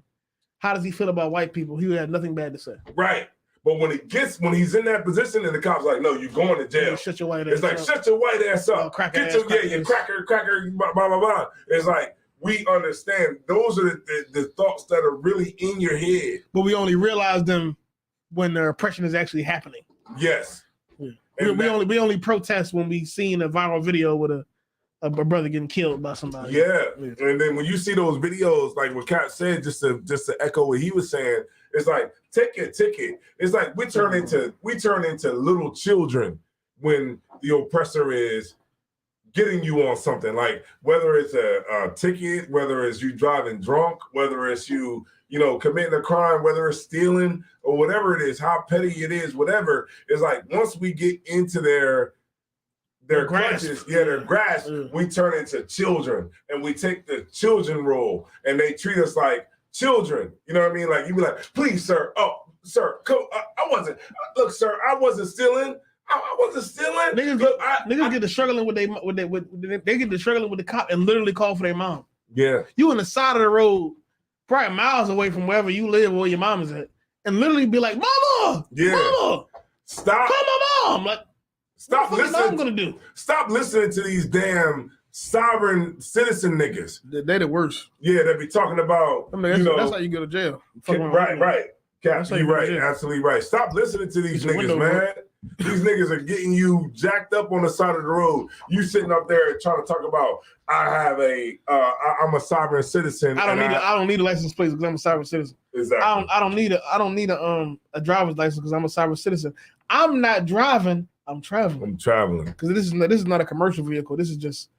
how does he feel about white people? He would have nothing bad to say.
Right. But when he's in that position and the cop's like, no, you're going to jail.
Shut your white ass
It's like,
up.
shut your white ass up.
Cracker
Get
ass,
your,
cracker
your
ass.
cracker, blah, blah, blah, blah. It's like, we understand. Those are the thoughts that are really in your head.
But we only realize them when the oppression is actually happening.
Yes.
Yeah.
And
We only protest when we seen a viral video with a brother getting killed by somebody.
Yeah. And then when you see those videos, like what Cap said, just to echo what he was saying, it's like, take your ticket. It's like we turn into little children when the oppressor is getting you on something. Like whether it's a ticket, whether it's you driving drunk, whether it's you committing a crime, whether it's stealing or whatever it is, how petty it is, whatever. It's like once we get into their clutches, their grasp, we turn into children and we take the children role and they treat us like children. You know what I mean? Like you be like, please, sir. Oh, sir, I wasn't. Look, sir, I wasn't stealing. I wasn't stealing.
Niggas get to struggling they get to struggling with the cop and literally call for their mom.
Yeah.
You on the side of the road, probably miles away from wherever you live or where your mom is at, and literally be like, "Mama, mama,
stop,
call my mom." Like,
stop
what the fuck
listening.
is mom gonna do?
Stop listening to these damn sovereign citizen niggas.
They the worst.
Yeah, they be talking about.
I mean, that's how you go to jail.
Right. Cap,
how
you
you go to
right,
jail.
absolutely right. Stop listening to these
Get your
niggas,
window
man. These niggas are getting you jacked up on the side of the road. You sitting up there trying to talk about I'm a sovereign citizen.
I don't need a license plate because I'm a sovereign citizen.
Exactly.
I don't need a driver's license because I'm a sovereign citizen. I'm not driving. I'm traveling.
I'm traveling
Because this is not a commercial vehicle. This is just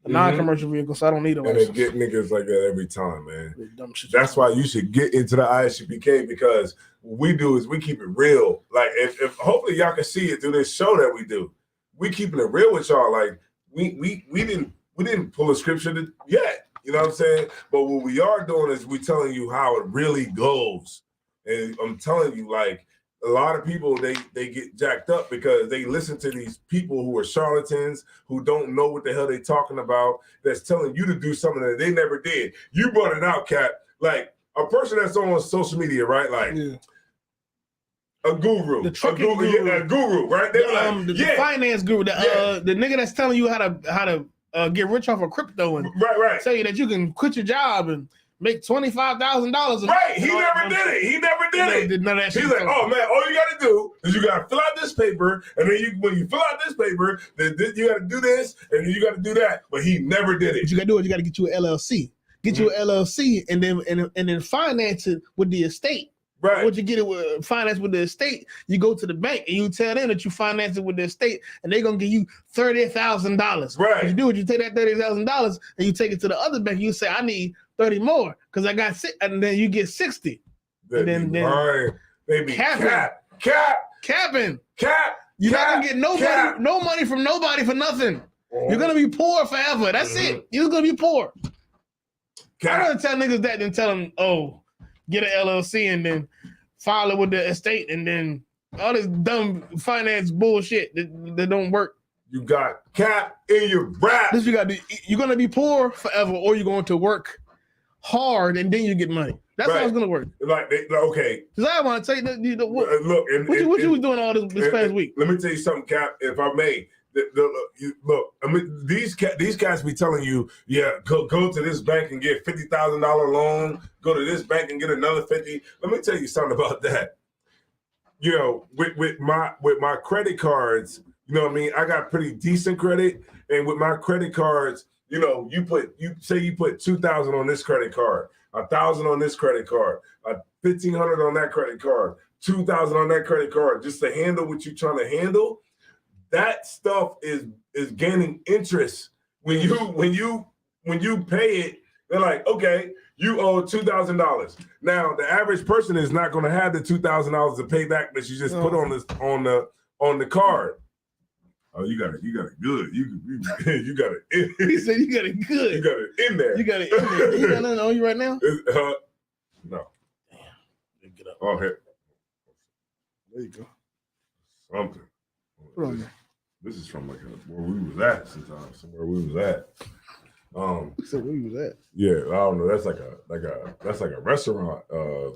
a non-commercial vehicle, so I don't need a
and
license.
they get niggas like that every time, man.
Dumb shit.
That's why you should get into the ISUPK because what we do is we keep it real. Like if hopefully y'all can see it through this show that we do. We keeping it real with y'all. Like we didn't pull a scripture yet. You know what I'm saying? But what we are doing is we telling you how it really goes. And I'm telling you, like a lot of people, they get jacked up because they listen to these people who are charlatans, who don't know what the hell they talking about, that's telling you to do something that they never did. You brought it out, Cap. Like a person that's on social media, right? Like a guru, a guru, right?
The finance guru, the nigga that's telling you how to get rich off of crypto and tell you that you can quit your job and make $25,000.
Right, he never did it. He never did it.
None of that shit.
He's like, oh man, all you got to do is you got to fill out this paper, and then when you fill out this paper, then you got to do this, and then you got to do that. But he never did it.
What you got to do is you got to get you an LLC. Get you an LLC, and then finance it with the estate.
Right.
Once you get it with finance with the estate, you go to the bank and you tell them that you finance it with the estate, and they're gonna give you $30,000.
Right.
What you do is you take that $30,000 and you take it to the other bank. You say, I need 30 more because I got six, and then you get 60. And then
they be capping.
You're not gonna get no money from nobody for nothing. You're gonna be poor forever. That's it. You're gonna be poor. I'd rather tell niggas that than tell them, oh, get an LLC and then file it with the estate and then all this dumb finance bullshit that don't work.
You got cap in your rap.
This you got to. You're gonna be poor forever, or you're going to work hard and then you get money. That's how it's gonna work.
Okay.
Because I want to tell you,
look,
what you was doing all this past week.
Let me tell you something, Cap. If I may. Look, I mean, these cats be telling you, yeah, go to this bank and get $50,000 loan. Go to this bank and get another 50. Let me tell you something about that. You know, with my credit cards, You know what I mean? I got pretty decent credit, and with my credit cards, you know, you put 2,000 on this credit card, 1,000 on this credit card, 1,500 on that credit card, 2,000 on that credit card, just to handle what you're trying to handle. That stuff is gaining interest when you pay it. They're like, okay, you owe $2,000. Now the average person is not going to have the $2,000 to pay back that you just put on the card. Oh, you got it good. You got it.
He said you got it good.
You got it in there.
You got it in there. You got nothing on you right now?
No.
Damn. Get up.
Oh, here.
There you go.
Something.
Put on there.
This is from like where we was at somewhere we was at.
So where you was at?
Yeah, I don't know. That's like a restaurant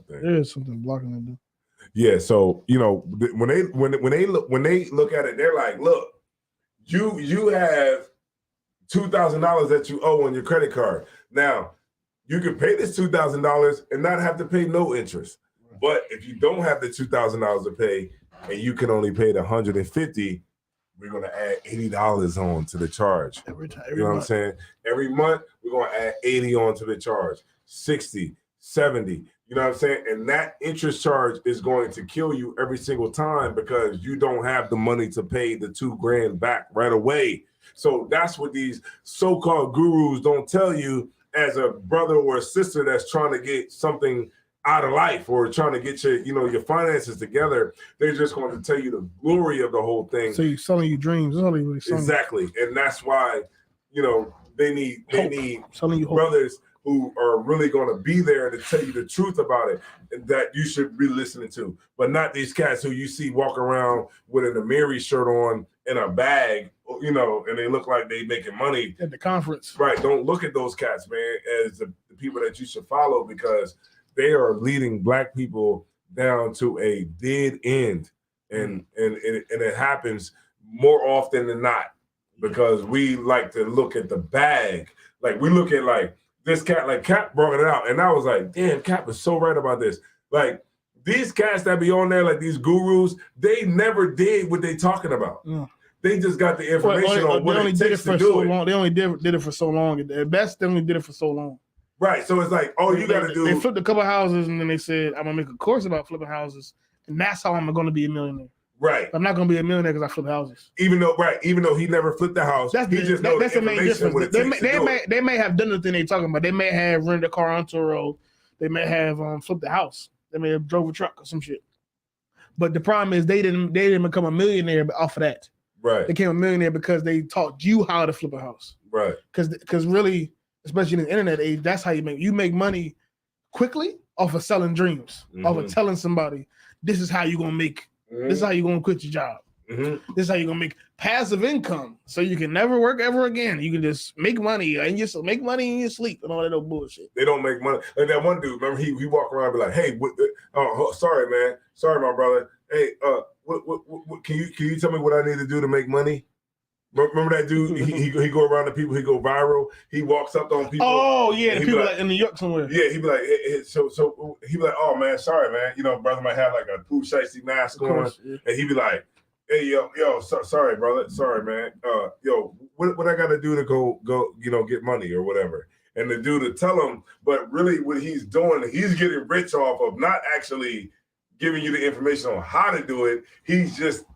thing.
There is something blocking that door.
Yeah, so you know when they look at it, they're like, look, you have $2,000 that you owe on your credit card. Now you can pay this $2,000 and not have to pay no interest. But if you don't have the $2,000 to pay and you can only pay the $150, we're gonna add $80 on to the charge.
Every time.
You know what I'm saying? Every month we're gonna add 80 on to the charge, 60, 70. You know what I'm saying? And that interest charge is going to kill you every single time because you don't have the money to pay the $2,000 back right away. So that's what these so-called gurus don't tell you as a brother or a sister that's trying to get something out of life or trying to get your finances together. They're just going to tell you the glory of the whole thing.
So you're selling you dreams. That's all really selling.
Exactly. And that's why, they need
selling you hope.
Brothers who are really going to be there to tell you the truth about it and that you should be listening to, but not these cats who you see walk around with an Amiri shirt on in a bag, and they look like they making money
at the conference.
Right. Don't look at those cats, man, as the people that you should follow because they are leading Black people down to a dead end. And it happens more often than not because we like to look at the bag. Like we look at like this cat, like Cap brought it out. And I was like, damn, Cap is so right about this. Like these cats that be on there, like these gurus, they never did what they talking about.
Yeah.
They just got the information on what it takes to do it.
They only did it for so long. At best, they only did it for so long.
Right. So it's like, you got to do.
They flipped a couple houses and then they said, I'm going to make a course about flipping houses. And that's how I'm going to be a millionaire.
Right.
I'm not going to be a millionaire because I flip houses.
Even though he never flipped the house, that's the main difference.
They may have done the thing they're talking about. They may have rented a car onto a road. They may have flipped the house. They may have drove a truck or some shit. But the problem is they didn't become a millionaire off of that.
Right.
They became a millionaire because they taught you how to flip a house.
Right. Because
really, especially in the internet age, that's how you make money quickly off of selling dreams, off of telling somebody, this is how you're going to make. This is how you're going to quit your job. This is how you're going to make passive income so you can never work ever again. You can just make money and just make money in your sleep and all that old bullshit.
They don't make money. Like that one dude, remember he walk around and be like, hey, sorry, man. Sorry, my brother. Hey, what can you tell me what I need to do to make money? Remember that dude? He go around to people. He go viral. He walks up on people.
Oh yeah, the people like in New York somewhere.
Yeah, he be like, so he be like, oh man, sorry man, brother might have like a Pooh Shiesty mask on, yeah. And he be like, hey yo, sorry brother, sorry man, what I got to do to go get money or whatever, and the dude to tell him, but really what he's doing, he's getting rich off of not actually giving you the information on how to do it. He's just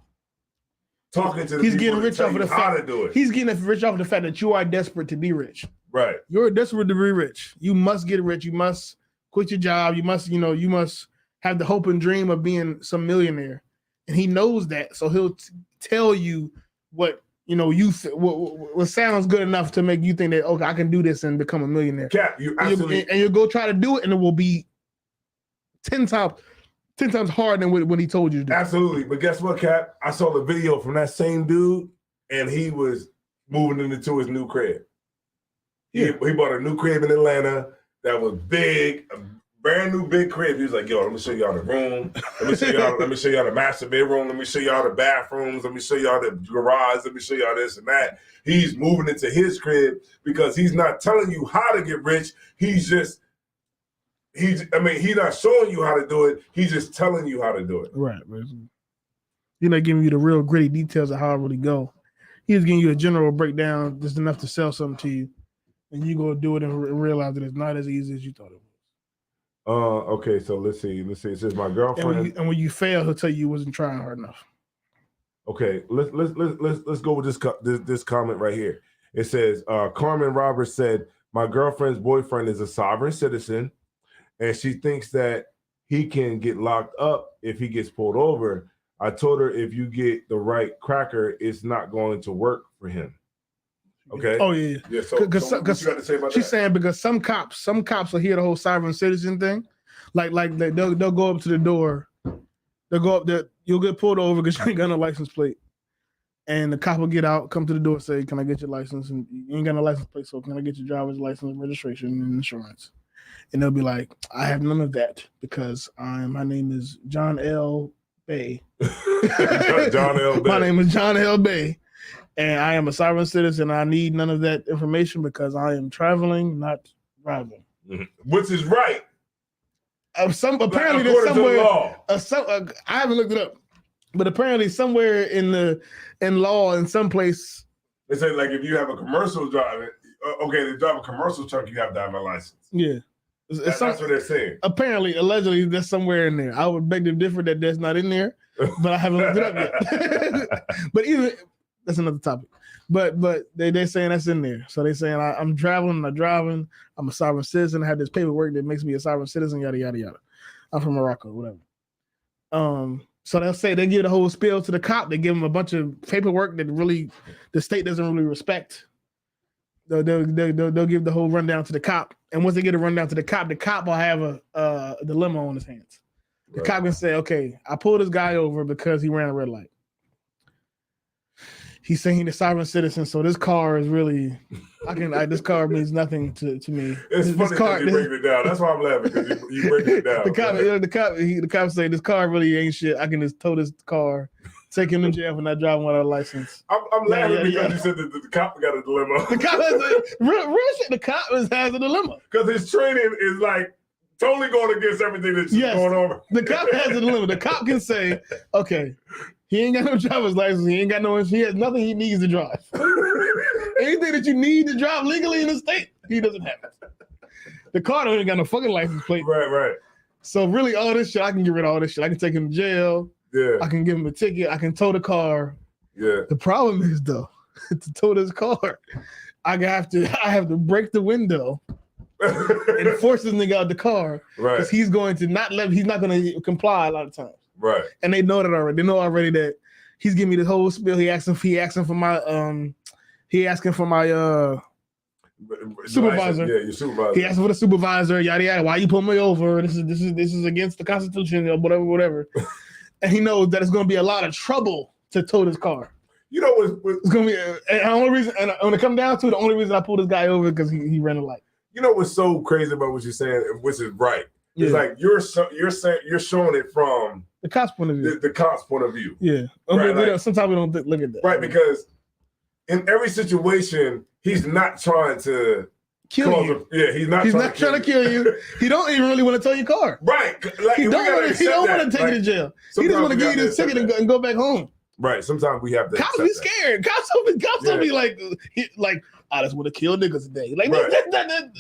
talking to the
he's
people
getting rich off of the fact
to do it.
He's getting rich off of the fact that you are desperate to be rich.
Right.
You're desperate to be rich. You must get rich. You must quit your job. You must, you must have the hope and dream of being some millionaire. And he knows that. So he'll tell you what, what sounds good enough to make you think that, okay, I can do this and become a millionaire.
Cap, you absolutely.
And you'll go try to do it and it will be 10 times harder than what he told you to do.
Absolutely. But guess what, Cap? I saw the video from that same dude and he was moving into his new crib. He bought a new crib in Atlanta that was big, a brand new big crib. He was like, yo, let me show y'all the room. Let me show y'all the master bedroom. Let me show y'all the bathrooms. Let me show y'all the garage. Let me show y'all this and that. He's moving into his crib because he's not telling you how to get rich. He's not showing you how to do it. He's just telling you how to do it.
Right. He's not giving you the real gritty details of how it really go. He's giving you a general breakdown, just enough to sell something to you, and you go do it and realize that it's not as easy as you thought it was.
Okay, so let's see. It says my girlfriend.
And when you fail, he'll tell you wasn't trying hard enough.
Okay, let's go with this comment right here. It says Carmen Roberts said, my girlfriend's boyfriend is a sovereign citizen, and she thinks that he can get locked up if he gets pulled over. I told her if you get the right cracker, it's not going to work for him. Okay.
Oh yeah.
Yeah. So what you got to say about
she's
that?
saying because some cops will hear the whole sovereign citizen thing, like they'll go up to the door, they'll go up there, you'll get pulled over because you ain't got no license plate. And the cop will get out, come to the door, say, "Can I get your license?" And you ain't got no license plate, so can I get your driver's license, registration, and insurance? And they'll be like, "I have none of that because my name is John L. Bay.
John L. Bay.
My name is John L. Bay, and I am a sovereign citizen. I need none of that information because I am traveling, not driving."
Which is right.
Apparently, there's somewhere. I haven't looked it up. But apparently, somewhere in law, in some place,
they say like if you have a commercial driving, to drive a commercial truck, you have to have a license.
Yeah,
that's what they're saying.
Apparently, allegedly, that's somewhere in there. I would beg to differ that that's not in there, but I haven't looked it up yet. But even that's another topic. But they're saying that's in there. So they're saying I'm traveling, I'm not driving. I'm a sovereign citizen. I have this paperwork that makes me a sovereign citizen. Yada yada yada. I'm from Morocco, whatever. So they give the whole spiel to the cop. They give him a bunch of paperwork that really the state doesn't really respect. They'll give the whole rundown to the cop, and once they get a rundown to the cop will have a dilemma on his hands. The cop can say, "Okay, I pulled this guy over because he ran a red light. He's saying he's a sovereign citizen, so this car is really, this car means nothing to me."
It's funny because you breaking it down. That's why I'm laughing because you breaking it down.
The cop say this car really ain't shit. I can just tow this car, take him to jail for not driving without a license.
I'm laughing because you said that the cop got a dilemma.
The cop has real shit. The cop has a dilemma
because his training is like totally going against everything that's going on.
The cop has a dilemma. The cop can say, "Okay, he ain't got no driver's license. He has nothing he needs to drive. Anything that you need to drive legally in the state, he doesn't have it. The car don't even got no fucking license plate.
Right.
So really, all this shit, I can get rid of all this shit. I can take him to jail.
Yeah.
I can give him a ticket. I can tow the car.
Yeah.
The problem is though, to tow this car, I have to break the window and force this nigga out the car.
Right.
Because he's not going to comply a lot of times.
Right.
And they know that already. They know already that he's giving me the whole spiel. He asking for my supervisor.
Yeah, your supervisor.
He asking for the supervisor, yada yada. Why you pull me over? This is against the Constitution, or whatever. And he knows that it's gonna be a lot of trouble to tow this car.
You know
it's gonna be the only reason, and when it come down to it, the only reason I pulled this guy over because he ran a light.
You know what's so crazy about what you're saying, which is right. Yeah. It's like you're showing it from
the cop's point of view.
The cop's point of view.
Yeah. Right, sometimes we don't look at that.
Right, because in every situation, he's not trying to
kill you.
He's not trying to
kill you. He don't even really want to tow your car.
Right. Like,
he don't want to take you to jail. He just want to give you this ticket and go back home.
Right. Sometimes we have to.
Cops be scared. Cops don't be like, I just want to kill niggas today. Like,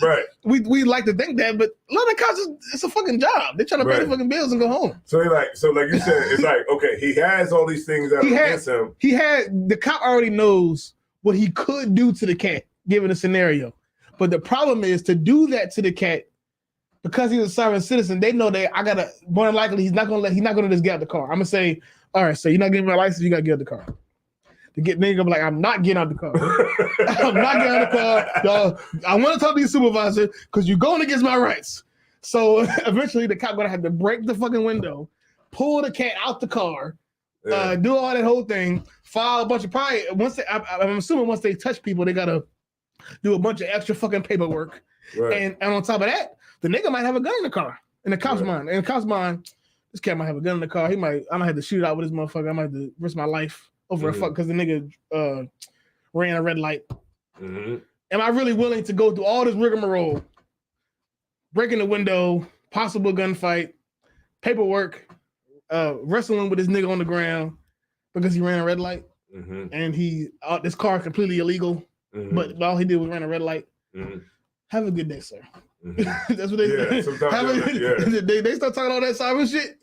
right.
We like to think that, but a lot of cops, it's a fucking job. They're trying to pay the fucking bills and go home.
So like you said, it's like, okay, he has all these things that are against him.
The cop already knows what he could do to the cat, given a scenario. But the problem is to do that to the cat, because he's a sovereign citizen, they know that more than likely he's not gonna just get out the car. I'm gonna say, all right, so you're not getting my license, you gotta get out the car. To get nigga like, I'm not getting out the car. I'm not getting out the car. Y'all, I want to talk to your supervisor because you're going against my rights. So eventually the cop gonna have to break the fucking window, pull the cat out the car, do all that whole thing, file a bunch of I'm assuming once they touch people, they gotta do a bunch of extra fucking paperwork. Right. And on top of that, the nigga might have a gun in the car. In the cop's mind. In the cop's mind, this cat might have a gun in the car. I might have to shoot it out with this motherfucker. I might have to risk my life over a fuck because the nigga ran a red light. Mm-hmm. Am I really willing to go through all this rigmarole, breaking the window, possible gunfight, paperwork, wrestling with this nigga on the ground, because he ran a red light and this car completely illegal, but all he did was run a red light. Have a good day, sir. That's what they say. They start talking all that cyber shit.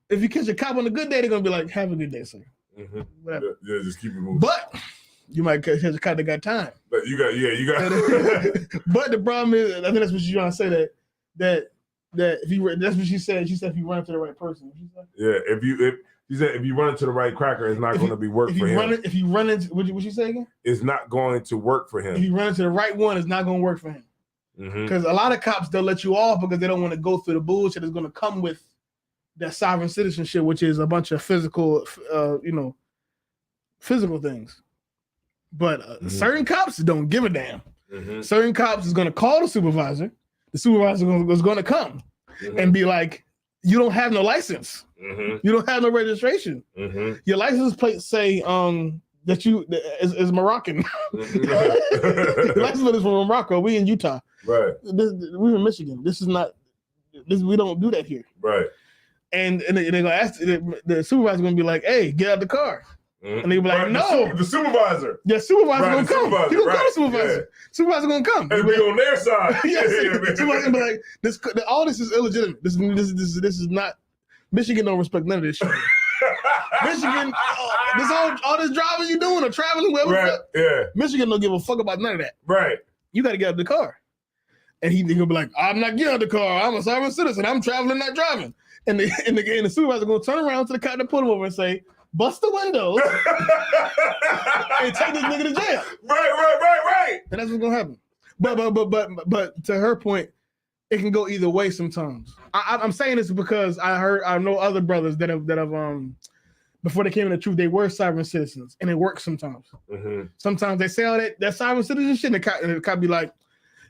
If you catch a cop on a good day, they're gonna be like, "Have a good day, sir."
Yeah, just keep it moving.
But you might catch a cop that got time.
But you got.
But the problem is, I think that's what she's trying to say that if you that's what she said. She said if you run into the right person.
Yeah, if she said if you run into the right cracker, it's not going to be work for him.
If you run into what she say again?
It's not going to work for him.
If you run into the right one, it's not going to work for him. Because a lot of cops, they'll let you off because they don't want to go through the bullshit that's going to come with that sovereign citizenship, which is a bunch of physical things. But certain cops don't give a damn. Certain cops is going to call the supervisor. The supervisor is going to come and be like, "You don't have no license. You don't have no registration. Your license plate say that you is Moroccan. Your license plate is from Morocco. We in Utah.
Right.
We're in Michigan. This is not. We don't do that here.
Right.
And they're gonna ask the supervisor's gonna be like, "Hey, get out the car." And they'll be like, "No,
the supervisor.
The supervisor gonna come. He gonna call the supervisor.
Yeah.
Supervisor gonna come.
And be on their side.
Supervisor gonna be like, all this is illegitimate. This is not. Michigan don't respect none of this shit. Michigan, all this driving you doing or traveling, wherever.
Right. Yeah.
Michigan don't give a fuck about none of that.
Right.
You got to get out of the car. And he gonna be like, "I'm not getting out of the car. I'm a sovereign citizen. I'm traveling, not driving." And the supervisor gonna turn around to the cop and pull him over and say, "Bust the windows and take this nigga to jail."
Right.
And that's what's gonna happen. But to her point, it can go either way sometimes. I'm saying this because I know other brothers that have before they came in the truth, they were sovereign citizens, and it works sometimes. Sometimes they say all that sovereign citizenship, and the cop be like,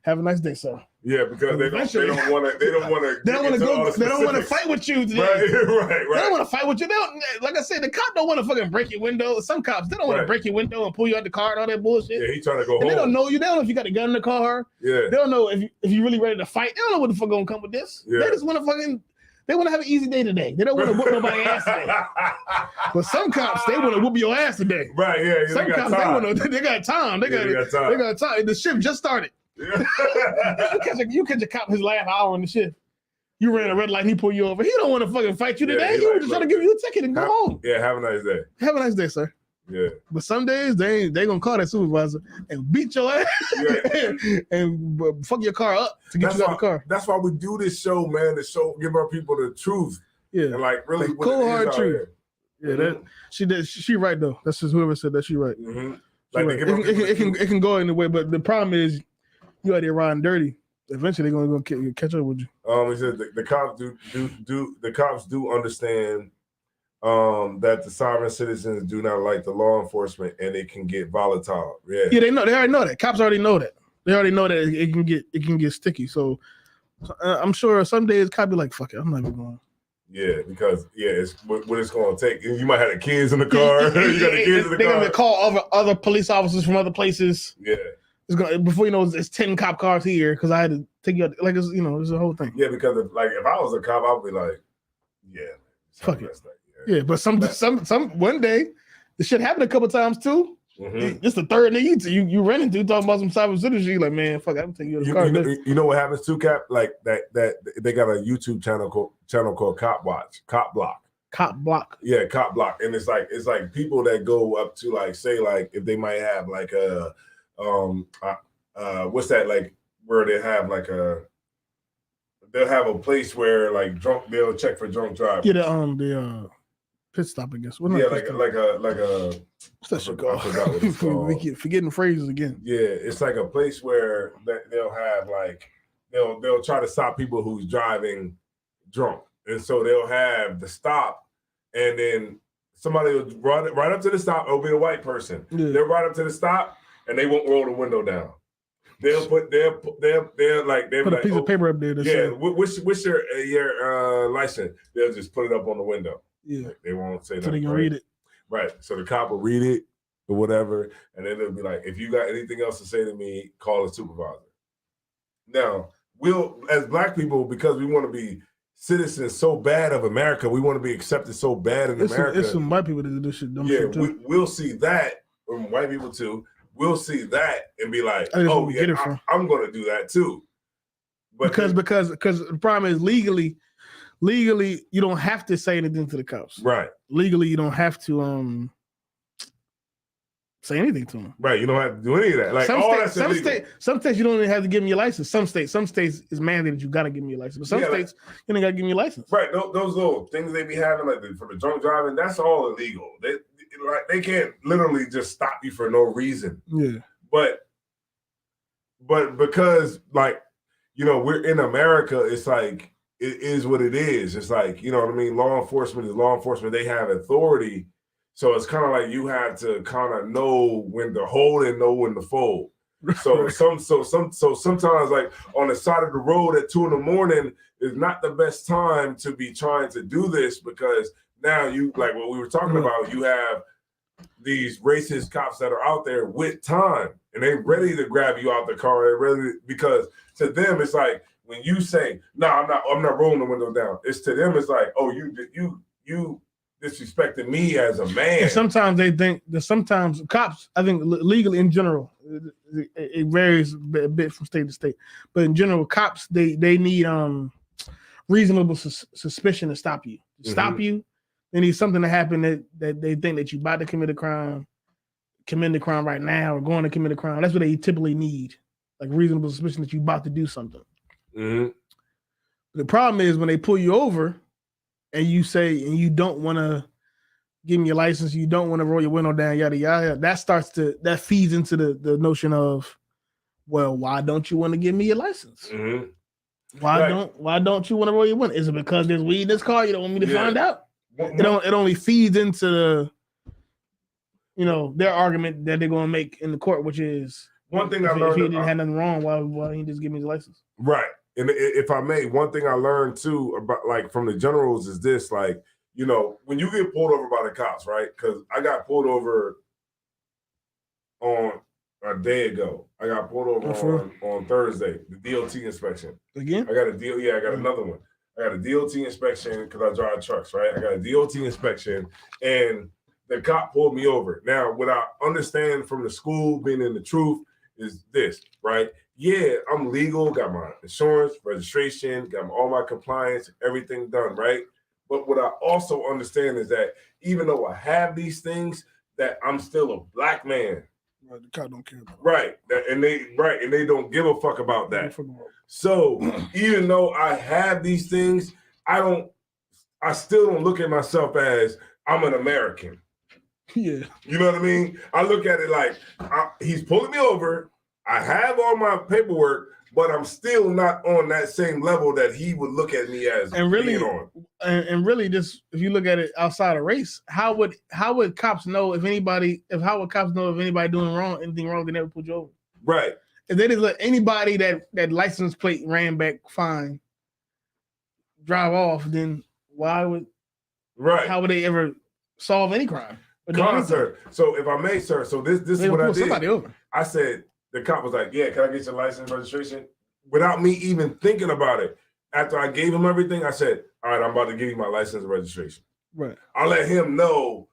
"Have a nice day, sir."
Yeah, because they don't want to
fight with you today.
Right.
They don't want to fight with you. They don't, like I said, the cop don't want to fucking break your window. Some cops, they don't want to break your window and pull you out the car and all that bullshit.
Yeah, he trying to go home.
They don't know you. They don't know if you got a gun in the car.
Yeah.
They don't know if you really ready to fight. They don't know what the fuck gonna come with this. Yeah. They just want to they want to have an easy day today. They don't want to whoop nobody's ass today. But some cops, they want to whoop your ass today.
Right, yeah.
Some cops, they got time. They got time. The shift just started. You catch a cop his last hour on the shift. You ran a red light, he pulled you over. He don't want to fucking fight you today. He was just trying to give you a ticket and go home.
Yeah, have a nice day.
Have a nice day, sir.
Yeah.
But some days they gonna call that supervisor and beat your ass and fuck your car up to get you out the car.
That's why we do this show, man. To give our people the truth.
Yeah.
And like really
the cold hard truth. Yeah, that she right though. That's just whoever said that she right.
Like
right. It can go anyway, but the problem is you out there riding dirty. Eventually they're gonna go catch up with you.
He said the cops do understand that the sovereign citizens do not like the law enforcement and it can get volatile. Yeah,
they already know that. Cops already know that. They already know that it can get sticky. So I'm sure some days cops be like, "Fuck it, I'm not even going."
Yeah, because it's what it's going to take. You might have the kids in the car. You got the kids in the car.
They're going to call other police officers from other places.
Yeah.
Before you know, it's 10 cop cars here because I had to take you out. Like, it's a whole thing.
Yeah, because if I was a cop, I would be like, yeah.
Fuck it. Yeah, but some one day, this shit happened a couple times too. This the third nigga you ran into talking about some sovereign citizenship. Like, man, fuck, I'm taking you out the car.
You know what happens too, Cap? Like that they got a YouTube channel called Cop Block.
Cop Block.
Yeah, Cop Block. And it's like people that go up to like say like if they might have like a what's that, like where they have like they'll have a place where like they'll check for drunk drivers.
Yeah, the pit stop, I guess.
Yeah, like a
what's that shit called?
I forgot what it's called.
We keep forgetting phrases again.
Yeah, it's like a place where they'll have like they'll try to stop people who's driving drunk, and so they'll have the stop, and then somebody will run right up to the stop. It'll be a white person. Yeah. They'll ride up to the stop, and they won't roll the window down. They'll put put
a piece of paper up there.
Yeah, what's your license? They'll just put it up on the window.
Yeah,
like, they won't say
so
nothing.
They can read it.
Right. So the cop will read it or whatever, and then they'll be like, "If you got anything else to say to me, call a supervisor." Now, we'll, as Black people, because we want to be citizens so bad of America. We want to be accepted so bad in America.
It's some white people that do this shit. Dumb
Yeah,
shit too.
we'll see that from white people too. We'll see that and be like,
I just
oh
won't get it
yeah,
from.
I'm going to do that too. But
Because the problem is legally you don't have to say anything to the cops.
right,
Legally you don't have to say anything to them.
right. You don't have to do any of that. Like
Some
all
states,
that's illegal.
some states you don't even have to give them your license. Some states is mandated you got to give them your license. But some
Yeah, like-
states you don't got to give them your license.
Right, those little things they be having, like for the drunk driving, that's all illegal. They can't literally just stop you for no reason.
Yeah.
But because like, you know, we're in America, it's like it is what it is. It's like, you know what I mean? Law enforcement is law enforcement. They have authority. So it's kind of like you have to kind of know when to hold and know when to fold. So sometimes like on the side of the road at 2 a.m. is not the best time to be trying to do this, because now you, like what we were talking about, you have these racist cops that are out there with time and they're ready to grab you out the car. They're ready, because to them it's like when you say, no, I'm not rolling the window down. It's to them, it's like, oh, you disrespecting me as a man.
And sometimes they think that sometimes cops, I think legally in general, it varies a bit from state to state, but in general, cops they need reasonable suspicion to stop you. Stop you. They need something to happen that they think that you're about to commit the crime right now, or going to commit a crime. That's what they typically need, like reasonable suspicion that you're about to do something.
Mm-hmm.
The problem is when they pull you over and you say, and you don't want to give me your license, you don't want to roll your window down, yada, yada, that feeds into the notion of, well, why don't you want to give me your license?
Mm-hmm.
Why don't you want to roll your window? Is it because there's weed in this car? You don't want me to find out? It only feeds into their argument that they're going to make in the court, which is
one thing
if
I learned.
If he didn't have nothing wrong, why didn't he just give me his license?
Right. And if I may, one thing I learned too about, like, from the generals is this, like, you know, when you get pulled over by the cops, right? Because I got pulled over on a day ago. I got pulled over on Thursday, the DOT inspection.
Again?
I got another one. I got a DOT inspection because I drive trucks, right? I got a DOT inspection, and the cop pulled me over. Now, what I understand from the school, being in the truth, is this, right? Yeah, I'm legal, got my insurance, registration, got all my compliance, everything done, right? But what I also understand is that even though I have these things, that I'm still a black man.
Right, the cop don't care about it.
Right, and they don't give a fuck about that. So even though I have these things, I still don't look at myself as I'm an American.
Yeah.
You know what I mean? I look at it like he's pulling me over. I have all my paperwork, but I'm still not on that same level that he would look at me as being on.
And really, just if you look at it outside of race, how would cops know if anybody doing anything wrong, they never put you over?
Right.
If they just let anybody that license plate ran back fine drive off, then how would they ever solve any crime?
Sir. So if I may, sir, so this is what I did.
Somebody over.
I said, the cop was like, yeah, can I get your license registration? Without me even thinking about it. After I gave him everything, I said, all right, I'm about to give you my license and registration.
Right.
I let him know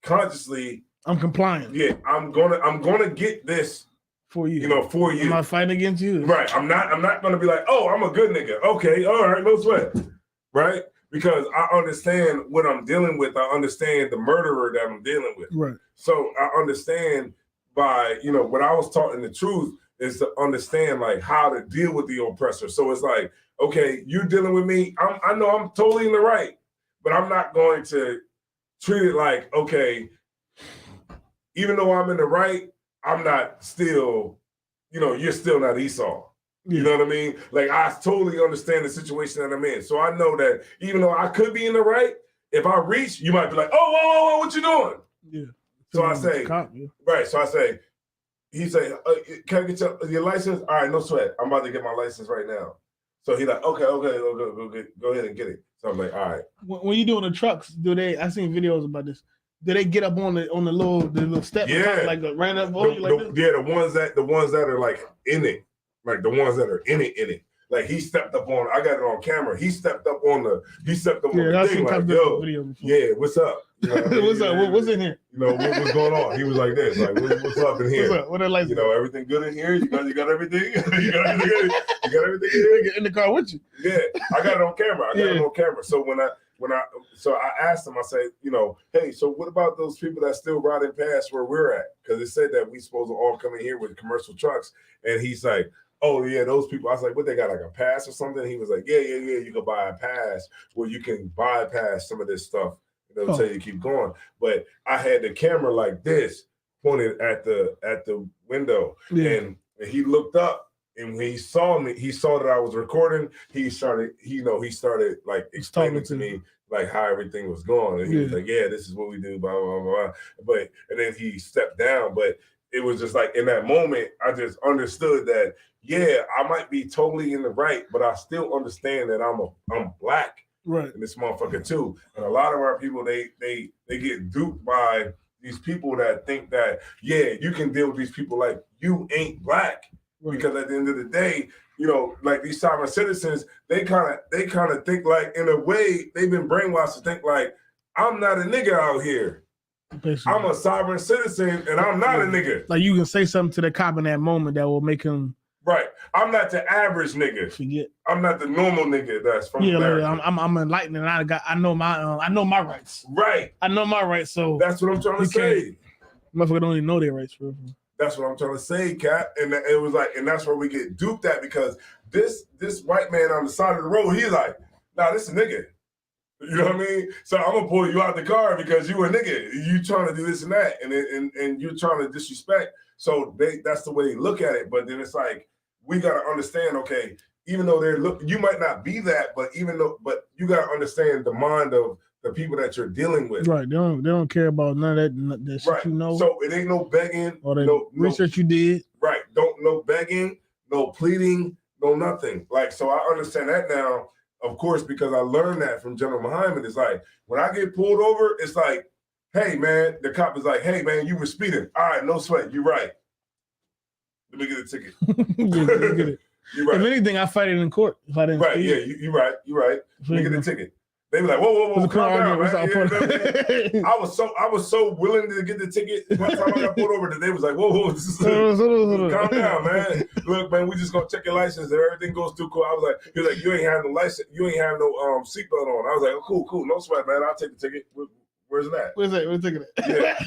consciously,
I'm compliant.
Yeah, I'm gonna get this
for you.
For you.
I'm not fighting against you.
Right. I'm not gonna be like, oh, I'm a good nigga. Okay, all right, no sweat. Right? Because I understand what I'm dealing with. I understand the murderer that I'm dealing with.
Right.
So I understand by, what I was taught in the truth is to understand like how to deal with the oppressor. So it's like, okay, you dealing with me. I know I'm totally in the right, but I'm not going to treat it like, okay, even though I'm in the right, I'm not still, you're still not Esau. You know what I mean? Like, I totally understand the situation that I'm in. So I know that even though I could be in the right, if I reach, you might be like, oh, whoa, what you doing?
Yeah.
So I say, right. So I say, he say, can I get your license? All right, no sweat. I'm about to get my license right now. So he like, okay, go ahead and get it. So I'm like, all right.
When you doing the trucks, I seen videos about this. Do they get up on the little step?
Yeah.
Like ran up on you like this?
Yeah, the ones that are like in it. Like the ones that are in it. Like he stepped up on. I got it on camera. He stepped up on the
I've
thing.
seen
Like,
video before.
yeah, what's up? You know what I mean?
What's up? What's in here?
You know what's going on? He was like this. Like what's up in here?
What's up? What are lights?
You know everything good in here. You got everything. you got everything. You got everything in here.
In the car with you.
Yeah, I got it on camera. So so I asked him, I said, you know, hey, so what about those people that still riding past where we're at? Because it said that we supposed to all come in here with commercial trucks. And he's like, oh, yeah, those people. I was like, what, they got like a pass or something? He was like, yeah. You can buy a pass where you can bypass some of this stuff. They'll tell you to keep going. But I had the camera like this pointed at the window. Yeah. And he looked up. And when he saw me, he saw that I was recording. He started like explaining to me like how everything was going. And he was like, yeah, this is what we do, blah, blah, blah. And then he stepped down. But it was just like in that moment, I just understood that, yeah, I might be totally in the right, but I still understand that I'm black.
Right.
In this motherfucker too. And a lot of our people, they get duped by these people that think that, yeah, you can deal with these people like you ain't black. Right. Because at the end of the day, you know, like these sovereign citizens, they kind of think like, in a way, they've been brainwashed to think like, I'm not a nigga out here. Basically. I'm a sovereign citizen and I'm not a nigga.
Like you can say something to the cop in that moment that will make him.
Right. I'm not the average nigga.
Forget.
I'm not the normal nigga that's from America.
Like, I'm enlightened and I know my rights.
Right.
I know my rights. So
that's what I'm trying to say.
Motherfucker don't even know their rights, bro.
That's what I'm trying to say, Cap. And it was like, and that's where we get duped at, because this white man on the side of the road, he's like, nah, this is a nigga. You know what I mean? So I'm gonna pull you out the car because you a nigga. You trying to do this and that, and you're trying to disrespect. So that's the way they look at it. But then it's like, we gotta understand, okay, even though you might not be that, but you gotta understand the mind of the people that you're dealing with.
Right. They don't care about none of that shit,
right.
You know.
So it ain't no begging
or the research you did.
Right. No begging, no pleading, no nothing. Like, so I understand that now, of course, because I learned that from General Muhammad. It's like, when I get pulled over, it's like, hey man, the cop is like, hey man, you were speeding. All right, no sweat, you're right. Let me get a ticket.
Get it.
You're right.
If anything, I fight it in court. If I didn't speed.
Yeah, you're right. Let me get a ticket. They be like, whoa, calm down, man. I was so willing to get the ticket. One time I got pulled over, they was like, whoa, calm down, man. Look, man, we just gonna check your license. If everything goes through cool. I was like, he was like, you ain't have no license, you ain't have no seatbelt on. I was like, oh, cool, no sweat, man. I'll take the ticket. Where's that?
Where's the ticket?
Yeah,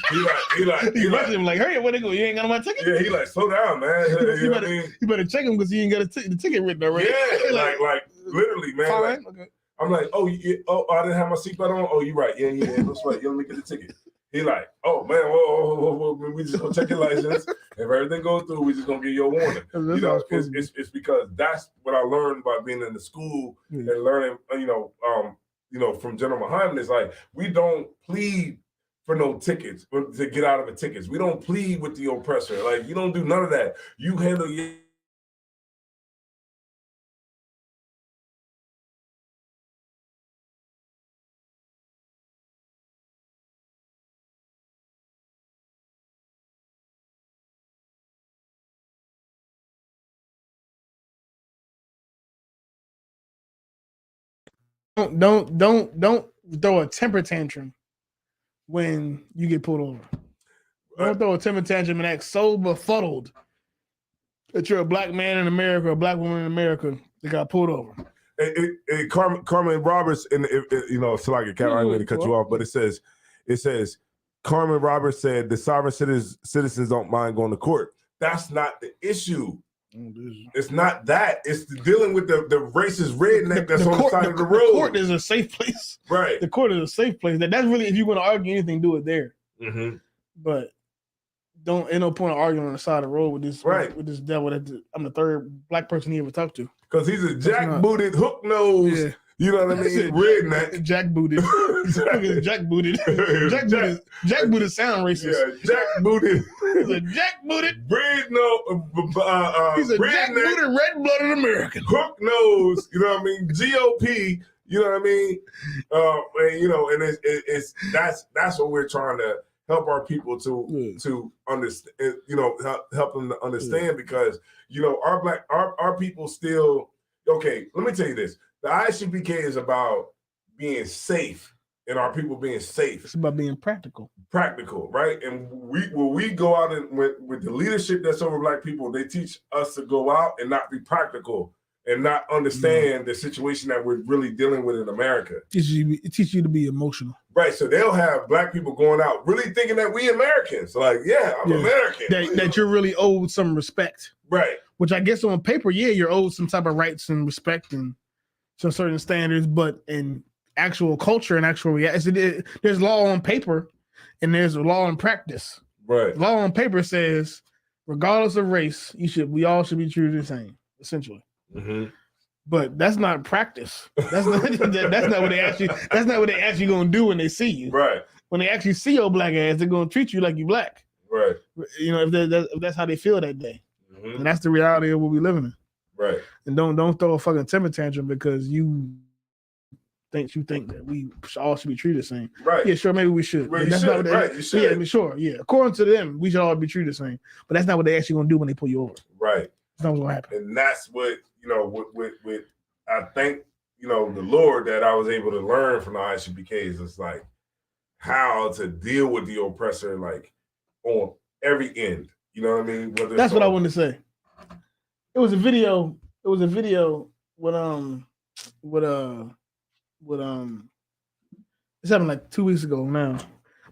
he like,
him like, hurry up, where they go? You ain't got my ticket?
Yeah, he like, slow down, man.
You better check him because he ain't got the ticket written already.
Yeah, like literally, man.
Fine. Okay.
I'm like, I didn't have my seatbelt on. Oh, you right. Yeah, that's right. You let me get the ticket. He like, oh man, whoa, we just gonna check your license. If everything goes through, we just gonna give you a warning. You know, it's because that's what I learned by being in the school and learning, from General Muhammad. Is like, we don't plead for no tickets to get out of the tickets. We don't plead with the oppressor. Like, you don't do none of that. You handle your
Don't throw a temper tantrum when you get pulled over. Don't throw a temper tantrum and act so befuddled that you're a black man in America, or a black woman in America that got pulled over.
Carmen Roberts, it's like a cat. I didn't mean to cut you off, but it says Carmen Roberts said the sovereign citizens don't mind going to court. That's not the issue. It's not that. It's dealing with the racist redneck that's on the side of the road.
The court is a safe place.
Right.
The court is a safe place. That's really, if you want to argue anything, do it there.
Mm-hmm.
But ain't no point of arguing on the side of the road with this with this devil that I'm the third black person he ever talked to.
Because he's a jack-booted, hook-nosed, you know what I mean, redneck.
Jack-booted. Jack-booted. Jack-booted sound racist.
Yeah, jack-booted.
He's a jack-booted.
He's a
jack-booted, red-blooded American.
Hook-nosed, you know what I mean, GOP, you know what I mean? And that's what we're trying to help our people to understand, help them to understand, because, our people still, okay, let me tell you this. The ISUPK is about being safe and our people being safe.
It's about being practical.
Practical, right? And when we go out and with the leadership that's over Black people, they teach us to go out and not be practical and not understand the situation that we're really dealing with in America.
It teaches you to be emotional.
Right. So they'll have Black people going out really thinking that we Americans. Like, yeah, I'm American.
That you're really owed some respect.
Right.
Which I guess on paper, yeah, you're owed some type of rights and respect and some certain standards, but in actual culture and actual reality, there's law on paper and there's a law in practice.
Right.
Law on paper says, regardless of race, we all should be treated the same, essentially.
Mm-hmm.
But that's not practice. That's not what they actually. That's not what they actually gonna do when they see you.
Right.
When they actually see your Black ass, they're gonna treat you like you Black.
Right.
You know, if that's how they feel that day,
Mm-hmm.
and that's the reality of what we living in.
Right.
And don't throw a fucking temper tantrum because you think that we all should be treated the same.
Right.
Yeah, sure, maybe we should.
Well,
But
you
that's
should,
not what they,
right, you should.
Yeah, I mean, sure, yeah. According to them, we should all be treated the same. But that's not what they actually gonna do when they pull you over.
Right.
That's not what's gonna happen.
And that's what, you know, with I think, you know, the Lord that I was able to learn from the ISUPKs is like how to deal with the oppressor, like on every end. You know what I mean?
That's what I wanted to say. It was a video with this happened like 2 weeks ago now.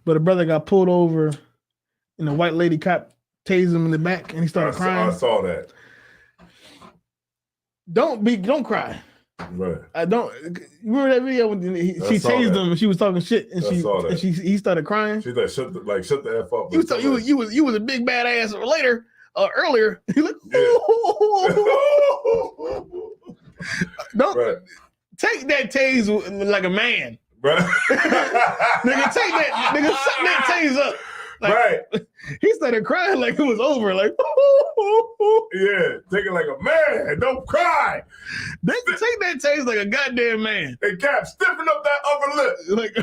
But a brother got pulled over and the white lady cop tased him in the back and he started crying.
I saw that.
Don't cry.
Right.
I don't remember that video when she tased him and she was talking shit and he started crying.
She's like, shut the F up.
You was a big badass earlier. He like, don't take that tase like a man.
Right.
Nigga, take that nigga, suck that tase up. Like,
right.
He started crying like it was over. Like,
yeah, take it like a man. Don't cry.
They can take that taste like a goddamn man.
Hey, Cap, stiffen up that upper lip.
Like,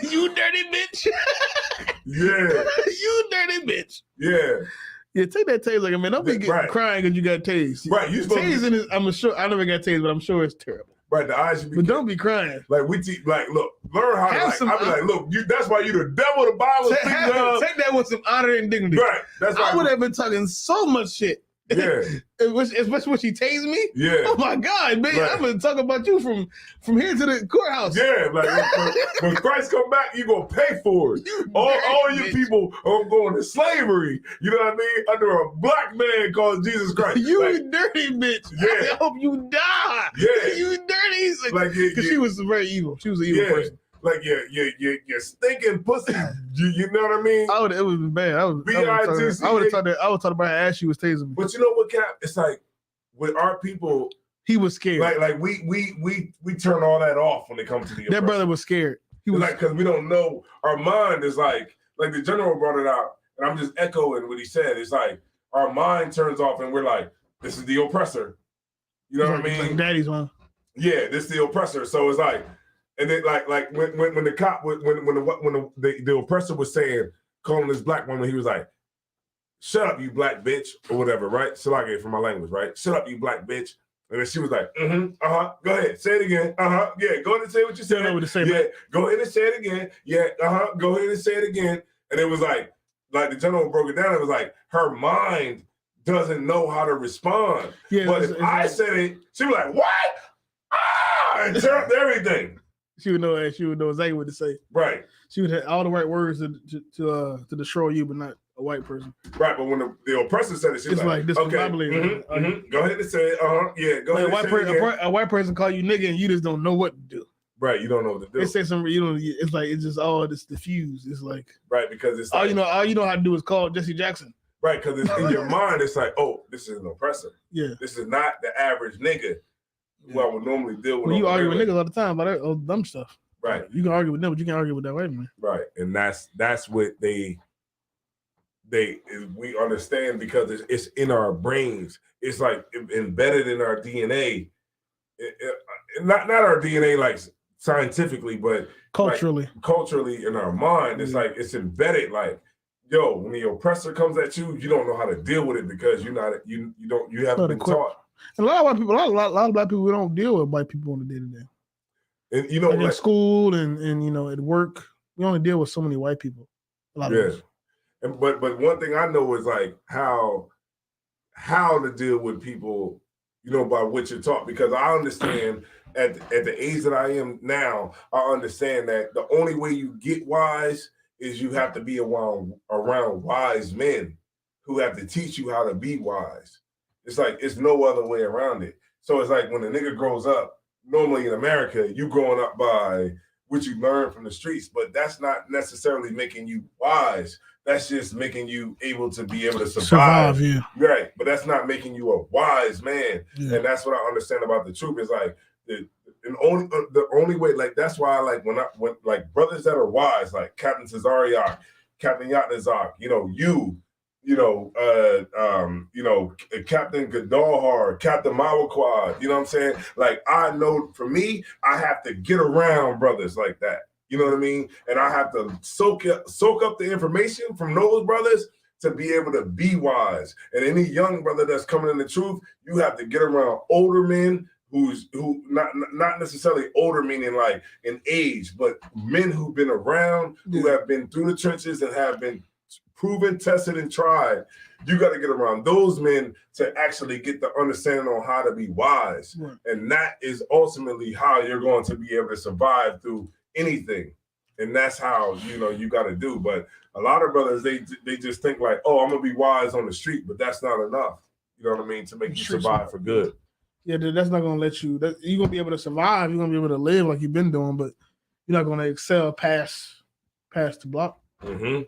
you dirty bitch.
Yeah.
You dirty bitch.
Yeah.
Yeah, take that taste like a man. Don't be crying because you got tased.
Right. You
tasing is, I'm sure, I never got tased, but I'm sure it's terrible.
Right, the eyes should be.
But don't be crying.
Like we teach, like look, learn how
Have
to. Like, I be like, look, that's why you the devil. The Bible.
Take that with some honor and dignity.
Right. That's why
I would have been talking so much shit.
Yeah.
Especially when she tased me.
Yeah.
Oh my God, man!
Right.
I'm gonna talk about you from here to the courthouse.
Yeah, like when Christ come back, you gonna pay for it. All you people are going to slavery. You know what I mean? Under a black man called Jesus Christ.
You
like,
dirty bitch.
Yeah.
I hope you die.
Yeah.
You dirty.
Like
because she was very evil. She was an evil person.
Like you're stinking pussy. You know what I mean?
It was bad. I would have talked about her as she was tasing me.
But you know what, Cap? It's like with our people,
he was scared.
Like we turn all that off when it comes to the oppressor.
That brother was scared. He was
like, because we don't know. Our mind is like the general brought it out, and I'm just echoing what he said. It's like our mind turns off, and we're like, this is the oppressor. You know what I mean?
Like daddy's one.
Yeah, this is the oppressor. So it's like. And then, like when the cop, when the oppressor was saying, calling this black woman, he was like, "Shut up, you black bitch," or whatever, right? So I gave for my language, right? "Shut up, you black bitch." And then she was like, "Go ahead, say it again. Yeah, go ahead and say what you said. Yeah, go ahead and say it again. Yeah, go ahead and say it again." And it was like the general broke it down. It was like her mind doesn't know how to respond. Yeah, but if I said it, she was like, "What?" And turned everything.
She would know exactly what to say.
Right.
She would have all the right words to destroy you, but not a white person.
Right, but when the oppressor said it, she's like okay, go ahead and say it. Yeah, go ahead.
A white person call you nigga, and you just don't know what to do.
Right, you don't know what to do.
They say something, it's like it's just all this diffused. It's like
right because it's
all you know how to do is call Jesse Jackson.
Right, because it's in your mind. It's like, oh, this is an oppressor.
Yeah,
this is not the average nigga. Who I would normally deal with.
Well, you argue with niggas all the time about that dumb stuff.
Right.
You can argue with them, but you can't argue with that white man.
Right. And that's what we understand because it's in our brains. It's like embedded in our DNA. Not our DNA like scientifically, but
culturally.
Like, culturally in our mind. It's like it's embedded. Like yo, when the oppressor comes at you, you don't know how to deal with it because you haven't been taught.
And a lot of white people, a lot of black people, we don't deal with white people on the day to day.
And you know,
like in school and you know, at work, we only deal with so many white people. A lot of us.
And but one thing I know is like how to deal with people, you know, by what you're taught, because I understand at the age that I am now, I understand that the only way you get wise is you have to be around wise men who have to teach you how to be wise. It's like, it's no other way around it. So it's like when a nigga grows up, normally in America, you growing up by what you learn from the streets, but that's not necessarily making you wise. That's just making you able to be able to survive.
Yeah.
Right. But that's not making you a wise man. Yeah. And that's what I understand about the truth is like the only way, like that's why I like when like brothers that are wise, like Captain Cesariak, Captain Yatnazak, Captain Gadalhar, Captain Mawaqua, you know what I'm saying? Like I know for me, I have to get around brothers like that. You know what I mean? And I have to soak up the information from those brothers to be able to be wise. And any young brother that's coming in the truth, you have to get around older men who not necessarily older meaning like in age, but men who've been around, who have been through the trenches and have been proven, tested, and tried. You got to get around those men to actually get the understanding on how to be wise. Right. And that is ultimately how you're going to be able to survive through anything. And that's how, you got to do. But a lot of brothers, they just think like, oh, I'm going to be wise on the street, but that's not enough. You know what I mean? To make you survive for good.
Yeah, that's not going to let you, you're going to be able to survive. You're going to be able to live like you've been doing, but you're not going to excel past the block.
Mm-hmm.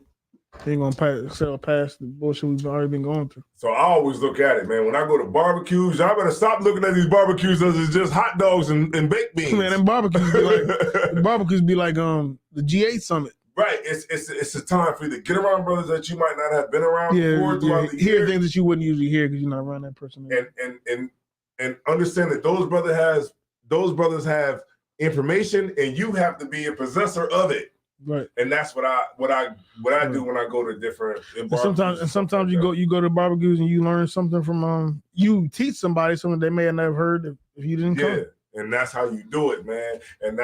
You ain't gonna excel past the bullshit we've already been going through.
So I always look at it, man. When I go to barbecues, y'all better stop looking at these barbecues as it's just hot dogs and baked beans.
Man, them barbecues be like the G8 summit.
Right. It's a time for you to get around brothers that you might not have been around before throughout the year.
Hear things that you wouldn't usually hear because you're not around that person.
And understand that those brothers have information and you have to be a possessor of it.
Right,
and that's what I do when I go to different.
Sometimes you go to barbecues and you learn something from you teach somebody something they may have never heard if you didn't come.
And that's how you do it, man. And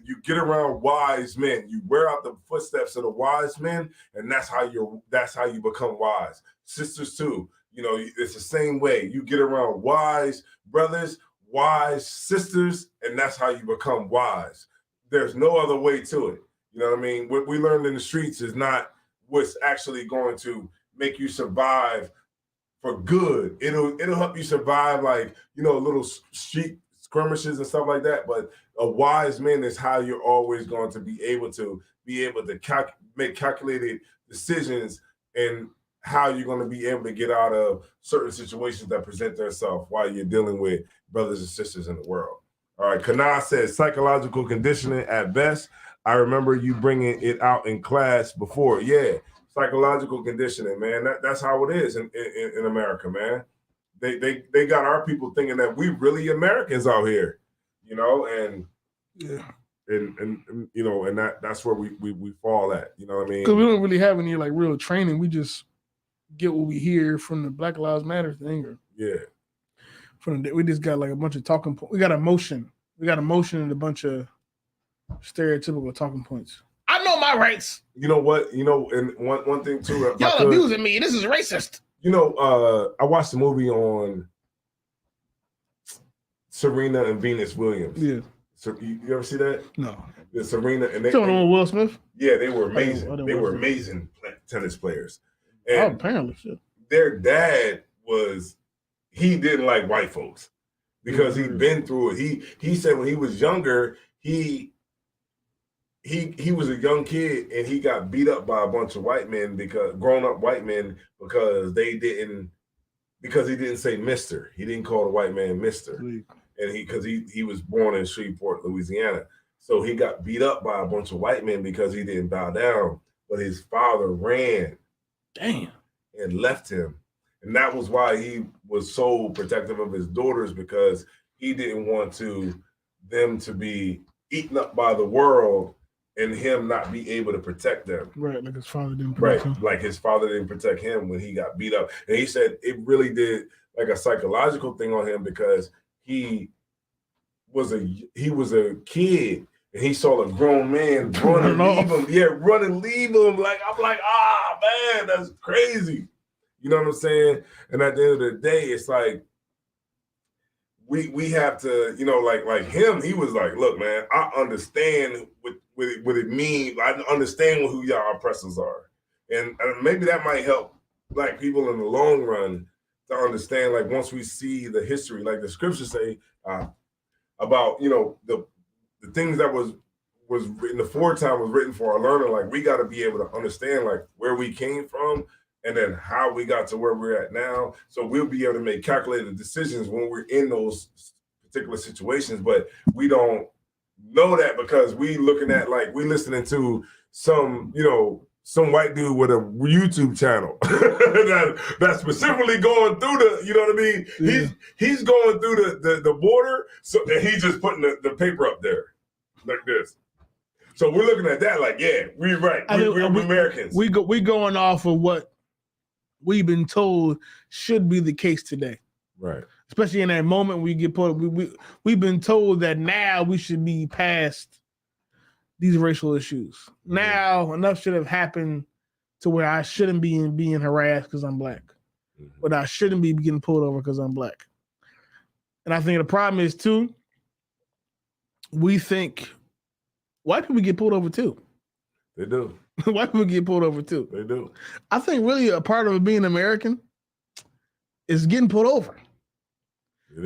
you get around wise men. You wear out the footsteps of the wise men, and that's how you become wise. Sisters too, it's the same way. You get around wise brothers, wise sisters, and that's how you become wise. There's no other way to it. You know what I mean? What we learned in the streets is not what's actually going to make you survive for good. It'll help you survive like, little street skirmishes and stuff like that. But a wise man is how you're always going to be able to make calculated decisions and how you're going to be able to get out of certain situations that present themselves while you're dealing with brothers and sisters in the world. All right, Kana says psychological conditioning at best. I remember you bringing it out in class before. Yeah, psychological conditioning, man. That's how it is in America, man. They got our people thinking that we really Americans out here, and that's where we fall at. You know what I mean?
Because we don't really have any like real training. We just get what we hear from the Black Lives Matter thing. We just got like a bunch of talking points. We got emotion. And a bunch of stereotypical talking points. I know my rights.
You know what? And one thing too.
Y'all abusing me. This is racist.
I watched the movie on Serena and Venus Williams. Yeah. So you ever see that?
No.
The Serena and they.
On Will Smith.
Yeah, they were amazing. They were amazing tennis players. And
apparently, shit.
Their dad he didn't like white folks because he'd been through it. He said when he was younger, he was a young kid and he got beat up by a bunch of white men grown up white men because he didn't say Mr. He didn't call the white man Mr. And he was born in Shreveport, Louisiana. So he got beat up by a bunch of white men because he didn't bow down. But his father ran.
Damn.
And left him. And that was why he was so protective of his daughters, because he didn't want them to be eaten up by the world and him not be able to protect them.
Right, like his father didn't protect him.
Like his father didn't protect him when he got beat up. And he said it really did like a psychological thing on him because he was a kid and he saw a grown man run and leave him. Yeah, run and leave him. Like, I'm like, man, that's crazy. You know what I'm saying? And at the end of the day, it's like, we have to, you know, like him, he was like, look, man, I understand what it means. I understand who y'all oppressors are. And maybe that might help Black people in the long run to understand, like, once we see the history, like the scriptures say about, you know, the things that was written, the foretime was written for our learning. Like, we got to be able to understand, like, where we came from and then how we got to where we're at now. So we'll be able to make calculated decisions when we're in those particular situations, but we don't know that because we looking at, like, we listening to some, you know, some white dude with a YouTube channel that's specifically going through the, you know what I mean? Yeah. He's going through the border, so and he's just putting the paper up there like this. So we're looking at that like, yeah, we're right. We're Americans.
We going off of what we've been told should be the case today.
Right.
Especially in that moment we get put, we've been told that now we should be past these racial issues. Mm-hmm. Now enough should have happened to where I shouldn't be being harassed because I'm Black. Mm-hmm. But I shouldn't be getting pulled over because I'm Black. And I think the problem is too, we think white people get pulled over too.
They do.
White people get pulled over too.
They do.
I think really a part of being American is getting pulled over.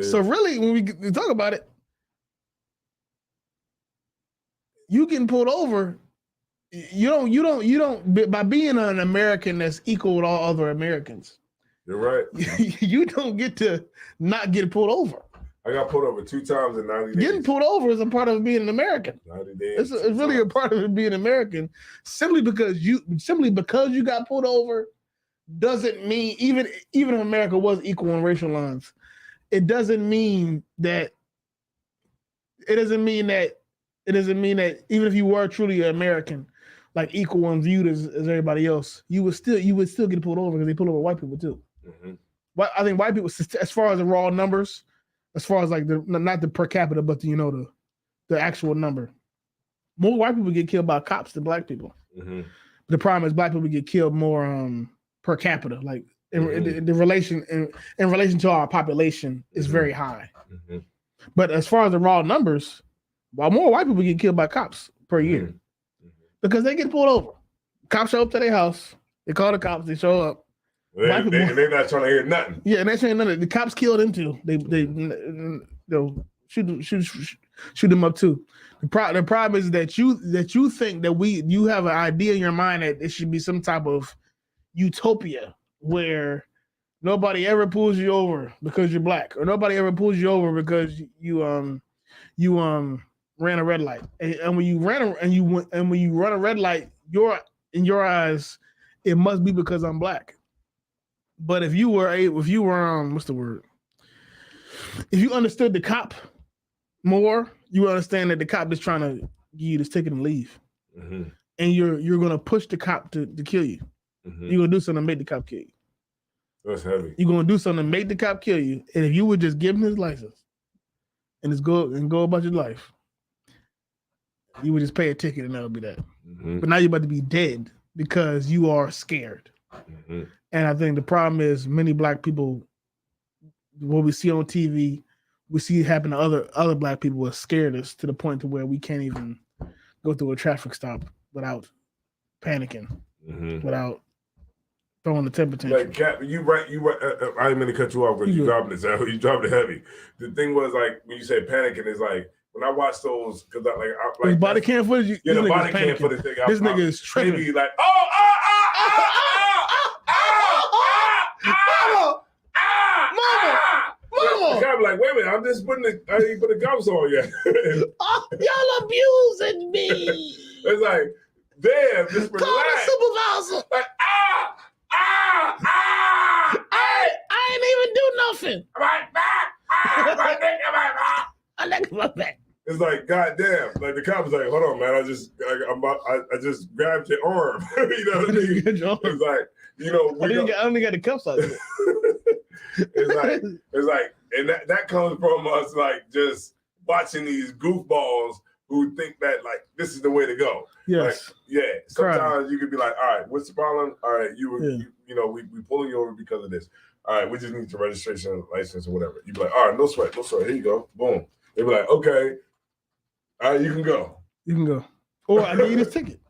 So really, when we talk about it, you getting pulled over, you don't by being an American that's equal with all other Americans.
You're right.
You don't get to not get pulled over.
I got pulled over 2 times in 90 days.
Getting pulled over is a part of being an American.
90 days.
It's really a part of being American. Simply because you got pulled over doesn't mean, even if America was equal on racial lines, it doesn't mean that even if you were truly an American, like equal and viewed as everybody else, you would still get pulled over because they pull over white people too. Mm-hmm. But I think white people, as far as the raw numbers, as far as like not the per capita, but the actual number, more white people get killed by cops than Black people. Mm-hmm. The problem is Black people get killed more per capita, like in relation to our population is very high. Mm-hmm. But as far as the raw numbers, while more white people get killed by cops per year, because they get pulled over. Cops show up to their house. They call the cops. They show up.
They're not trying to hear nothing.
Yeah, and they're saying nothing. The cops killed them too. They'll shoot them up too. The problem is that you think that you have an idea in your mind that it should be some type of utopia where nobody ever pulls you over because you're Black, or nobody ever pulls you over because you ran a red light. And when you run a red light, in your eyes, it must be because I'm Black. But if you what's the word? If you understood the cop more, you understand that the cop is trying to give you this ticket and leave. Mm-hmm. And you're gonna push the cop to kill you. Mm-hmm. You're gonna do something to make the cop kill you.
That's heavy.
You're gonna do something to make the cop kill you. And if you would just give him his license and just go about your life, you would just pay a ticket and that'll be that. Mm-hmm. But now you're about to be dead because you are scared. Mm-hmm. And I think the problem is many Black people, what we see on TV, we see it happen to other Black people, are scared us to the point to where we can't even go through a traffic stop without panicking, without throwing the temper tantrum.
Like, Cap, you right. I didn't mean to cut you off, but you dropping this out. You dropped it heavy. The thing was, like, when you said panicking, is like, when I watch those, because
the body cam footage.
Yeah, the body cam footage thing.
This nigga is tripping.
Maybe like, Mama! I'm like, wait a minute, I'm just I didn't put the gums on yet.
Y'all abusing me.
It's like, damn, just relax.
Call the supervisor.
Like,
I ain't even do nothing.
My back. My
I like my back.
It's like, goddamn. Like the cop was like, hold on, man. I just grabbed your arm. You know what I mean? It's like, you know,
I don't even got the cuffs out yet.
it's like, and that comes from us like just watching these goofballs who think that like this is the way to go.
Yes.
Like, yeah. Sometimes you could be like, all right, what's the problem? All right, you know, we pulling you over because of this. All right, we just need your registration, license, or whatever. You be like, all right, no sweat. Here you go. Boom. They be like, okay, all right, you can go.
You can go. Or I give you this ticket.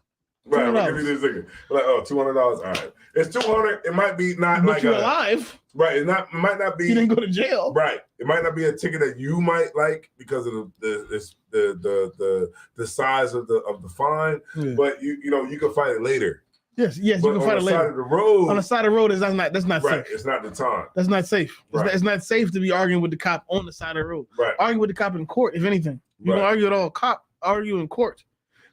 Right, I'll give you this ticket. Like, oh, $200. All right, it's $200. It might be not
but
like
you're alive.
Right, it might not be.
You didn't go to jail.
Right, it might not be a ticket that you might like because of the size of the fine. Yeah. But you know you can fight it later.
Yes, you can fight it later.
On the side of the road.
On the side of the road that's not
right,
safe.
It's not the time.
That's not safe.
Right.
It's not safe to be arguing with the cop on the side of the road.
Right.
Argue with the cop in court, if anything. You don't argue at all. Cop argue in court.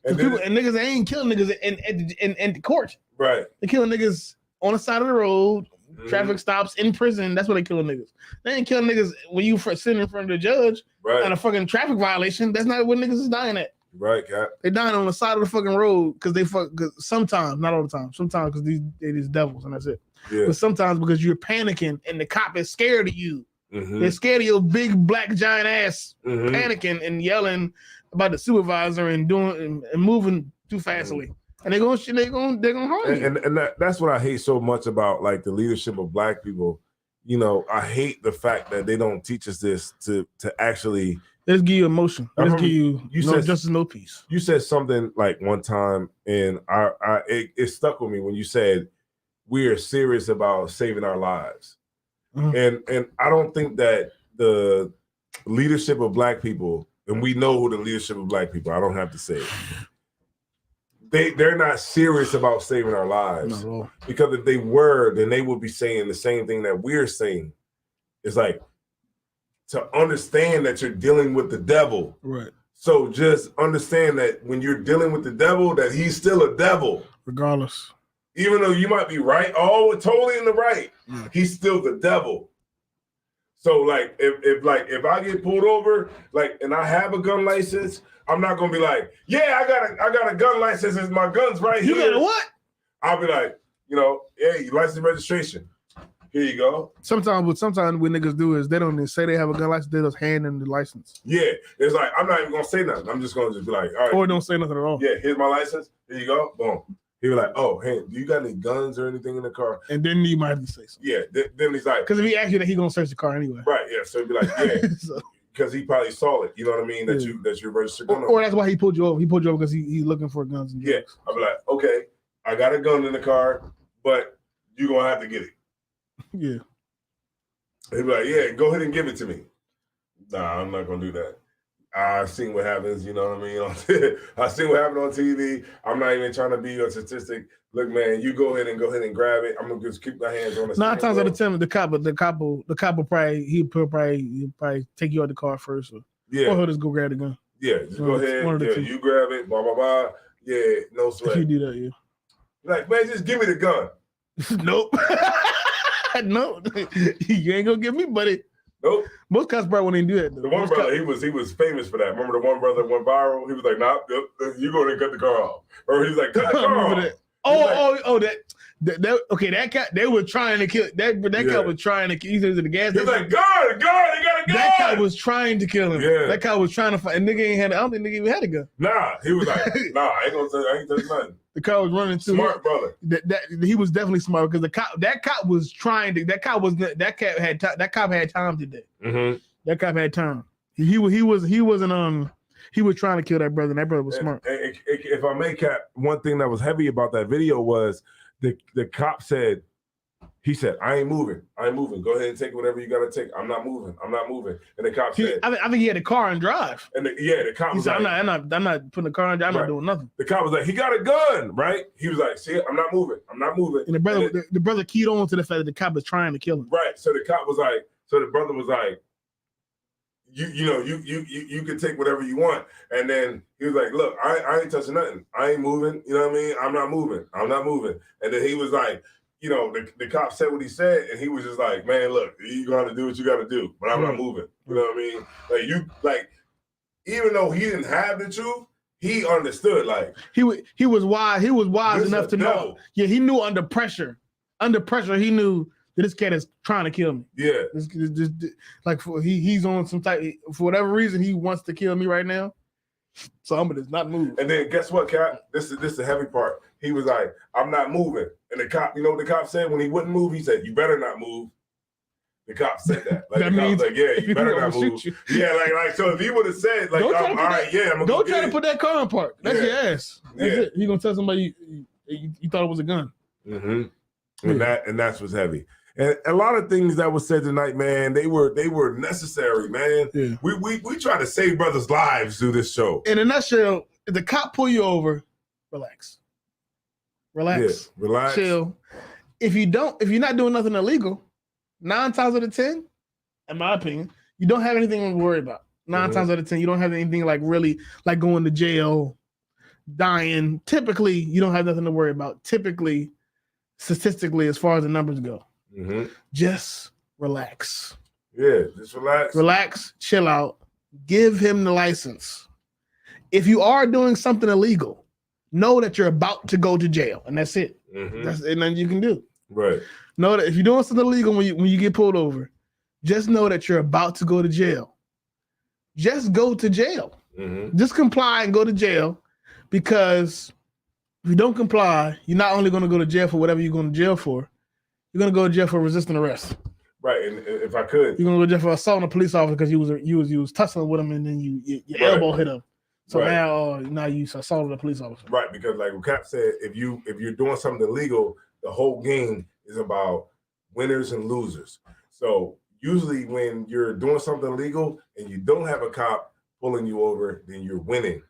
And niggas ain't killing niggas in the court.
Right.
They killing niggas on the side of the road, traffic stops, in prison. That's what they killing niggas. They ain't killing niggas when you sitting in front of the judge on a fucking traffic violation. That's not what niggas is dying at.
Right, Cap.
They dying on the side of the fucking road because sometimes, not all the time, sometimes because they these devils and that's it.
Yeah.
But sometimes because you're panicking and the cop is scared of you. They're scared of your big black giant ass panicking and yelling about the supervisor and doing and moving too fastly. And they're gonna harm you.
And that's what I hate so much about like the leadership of Black people. You know, I hate the fact that they don't teach us this to actually.
Let's give you emotion. Let's give you no justice, no peace.
You said something like one time, and it stuck with me when you said we are serious about saving our lives. And I don't think that the leadership of Black people, and we know who the leadership of Black people, I don't have to say it. They're not serious about saving our lives. No. Because if they were, then they would be saying the same thing that we're saying. It's like to understand that you're dealing with the devil.
Right.
So just understand that when you're dealing with the devil, that he's still a devil.
Regardless.
Even though you might be right, totally in the right, he's still the devil. So like if I get pulled over, like, and I have a gun license, I'm not gonna be like, yeah, I got a gun license, and my gun's right here.
You got a what?
I'll be like, you know, hey, license registration. Here you go.
Sometimes what niggas do is they don't even say they have a gun license, they just hand in the license.
Yeah. It's like, I'm not even gonna say nothing. I'm just gonna be like, all right.
Or don't say nothing at all.
Yeah, here's my license. Here you go. Boom. He was like, oh, hey, do you got any guns or anything in the car?
And then you might have to say something.
Yeah. Then he's like,
because if he asks you that, he's gonna search the car anyway.
Right, yeah. So he'd be like, yeah. Because he probably saw it, you know what I mean? That you're registered gun.
Or that's why he pulled you over. He pulled you over because he's looking for guns and drugs.
Yeah. I'll be like, okay, I got a gun in the car, but you're gonna have to get it.
Yeah.
He'd be like, yeah, go ahead and give it to me. Nah, I'm not gonna do that. I've seen what happens, you know what I mean? I've seen what happened on TV. I'm not even trying to be a statistic. Look, man, you go ahead and grab it. I'm gonna just keep my hands on the
9 times out of 10, the cop will probably take you out the car first, or he'll just go grab the gun.
Yeah, just go ahead. Yeah, you grab it. Blah blah blah. Yeah, no sweat.
If you do that, yeah.
Like, man, just give me the gun.
Nope. No, you ain't gonna give me, buddy.
Nope.
Most cops probably wouldn't even do that. Though.
The one brother, he was famous for that. Remember the one brother went viral? He was like, nah, you go and cut the car off. Or he was like, cut the car off. That cat, they were trying to kill that cat was trying to kill. He was in the gas station. He was like, God, he got a gun.
That cat was trying to kill him.
Yeah.
That cat was trying to fight. And nigga ain't had. I don't think nigga even had a gun.
Nah, he was like, nah, I ain't touch nothing.
The car was running too.
Smart brother.
He was definitely smart because that cop was trying to. That cop had time today.
Mm-hmm.
That cop had time. He wasn't he was trying to kill that brother. And that brother was smart.
If I may, Cap, one thing that was heavy about that video was the cop said, he said, I ain't moving. Go ahead and take whatever you got to take. I'm not moving. And the cop said,
I think he had a car and drive.
And the cop was
like,
like,
I'm not putting the car in drive. I'm not doing nothing.
The cop was like, he got a gun, right? He was like, see, I'm not moving.
And the brother keyed on to the fact that the cop was trying to kill him.
Right. So the cop was like, the brother was like, you can take whatever you want. And then he was like, look, I ain't touching nothing. I ain't moving. You know what I mean? I'm not moving. And then he was like, you know, the cop said what he said, and he was just like, man, look, you got to do what you got to do, but I'm not moving. You know what I mean? even though he didn't have the truth, he understood. Like
he was wise. He was wise
this
enough to know.
devil.
Yeah, he knew under pressure. Under pressure, he knew that this cat is trying to kill me.
Yeah,
This like he's on some type for whatever reason he wants to kill me right now. So I'm gonna just not move.
and then guess what, Cap? This is the heavy part. He was like, "I'm not moving," and the cop, you know what the cop said when he wouldn't move? He said, "You better not move." The cop said that. Like
That
the
means
cop's like, "Yeah,
if
you better
he
not
gonna
move."
shoot
Yeah, like so if he would have said like,
Don't try to
"All
put
right, yeah, I'm gonna
Don't
go
try
get
to
it."
put that car in park. That's
Yeah.
your ass. That's
Yeah.
it. He gonna tell somebody you thought it was a gun.
Mm-hmm. And that's what's heavy. And a lot of things that was said tonight, man, they were necessary, man.
Yeah.
We try to save brothers' lives through this show.
In a nutshell, if the cop pull you over, relax. Relax.
Yeah, relax.
Chill. If you're not doing nothing illegal, 9 times out of 10, in my opinion, you don't have anything to worry about. 9 times out of 10, you don't have anything like really like going to jail, dying. Typically, you don't have nothing to worry about. Typically, statistically, as far as the numbers go, just relax.
Yeah, just relax.
Relax, chill out, give him the license. If you are doing something illegal, know that you're about to go to jail, and that's it. That's nothing you can do.
Right.
Know that if you're doing something illegal when you get pulled over, just know that you're about to go to jail. Just go to jail. Just comply and go to jail, because if you don't comply, you're not only going to go to jail for whatever you're going to jail for, you're going to go to jail for resisting arrest.
Right. And if I could,
you're going to go to jail for assaulting a police officer because you was tussling with him and then your
Right.
elbow hit him. So
Right.
now you assaulted a police officer.
Right, because like what Cap said, if you're doing something illegal, the whole game is about winners and losers. So usually when you're doing something illegal and you don't have a cop pulling you over, then you're winning.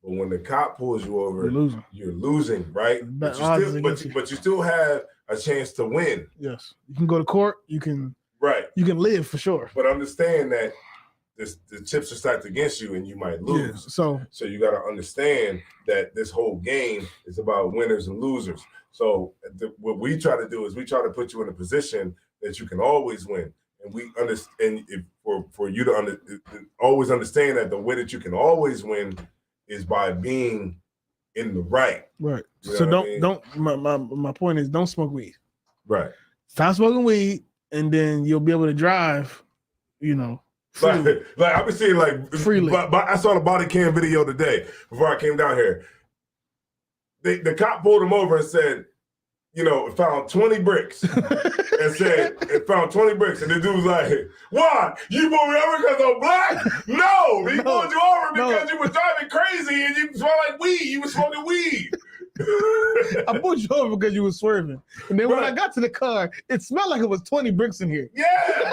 But when the cop pulls you over, you're losing, right? But you still have a chance to win.
Yes, you can go to court. You can live for sure.
But understand that the chips are stacked against you and you might lose.
Yeah,
so you got to understand that this whole game is about winners and losers. So what we try to do is we try to put you in a position that you can always win. And we understand for you to always understand that the way that you can always win is by being in the right.
Right.
You know
So
what I mean?
my point is don't smoke weed.
Right.
Stop smoking weed, and then you'll be able to drive, freely.
Like I've been seeing like
freely.
But I saw the body cam video today before I came down here. The cop pulled him over and said, found 20 bricks and said it found 20 bricks. And the dude was like, "Why? You pulled me over because I'm black?" No, he pulled you over because you were driving crazy and you smelled like weed. You were smoking weed.
I pulled you over because you were swerving. And then when I got to the car, it smelled like it was 20 bricks in here.
Yeah.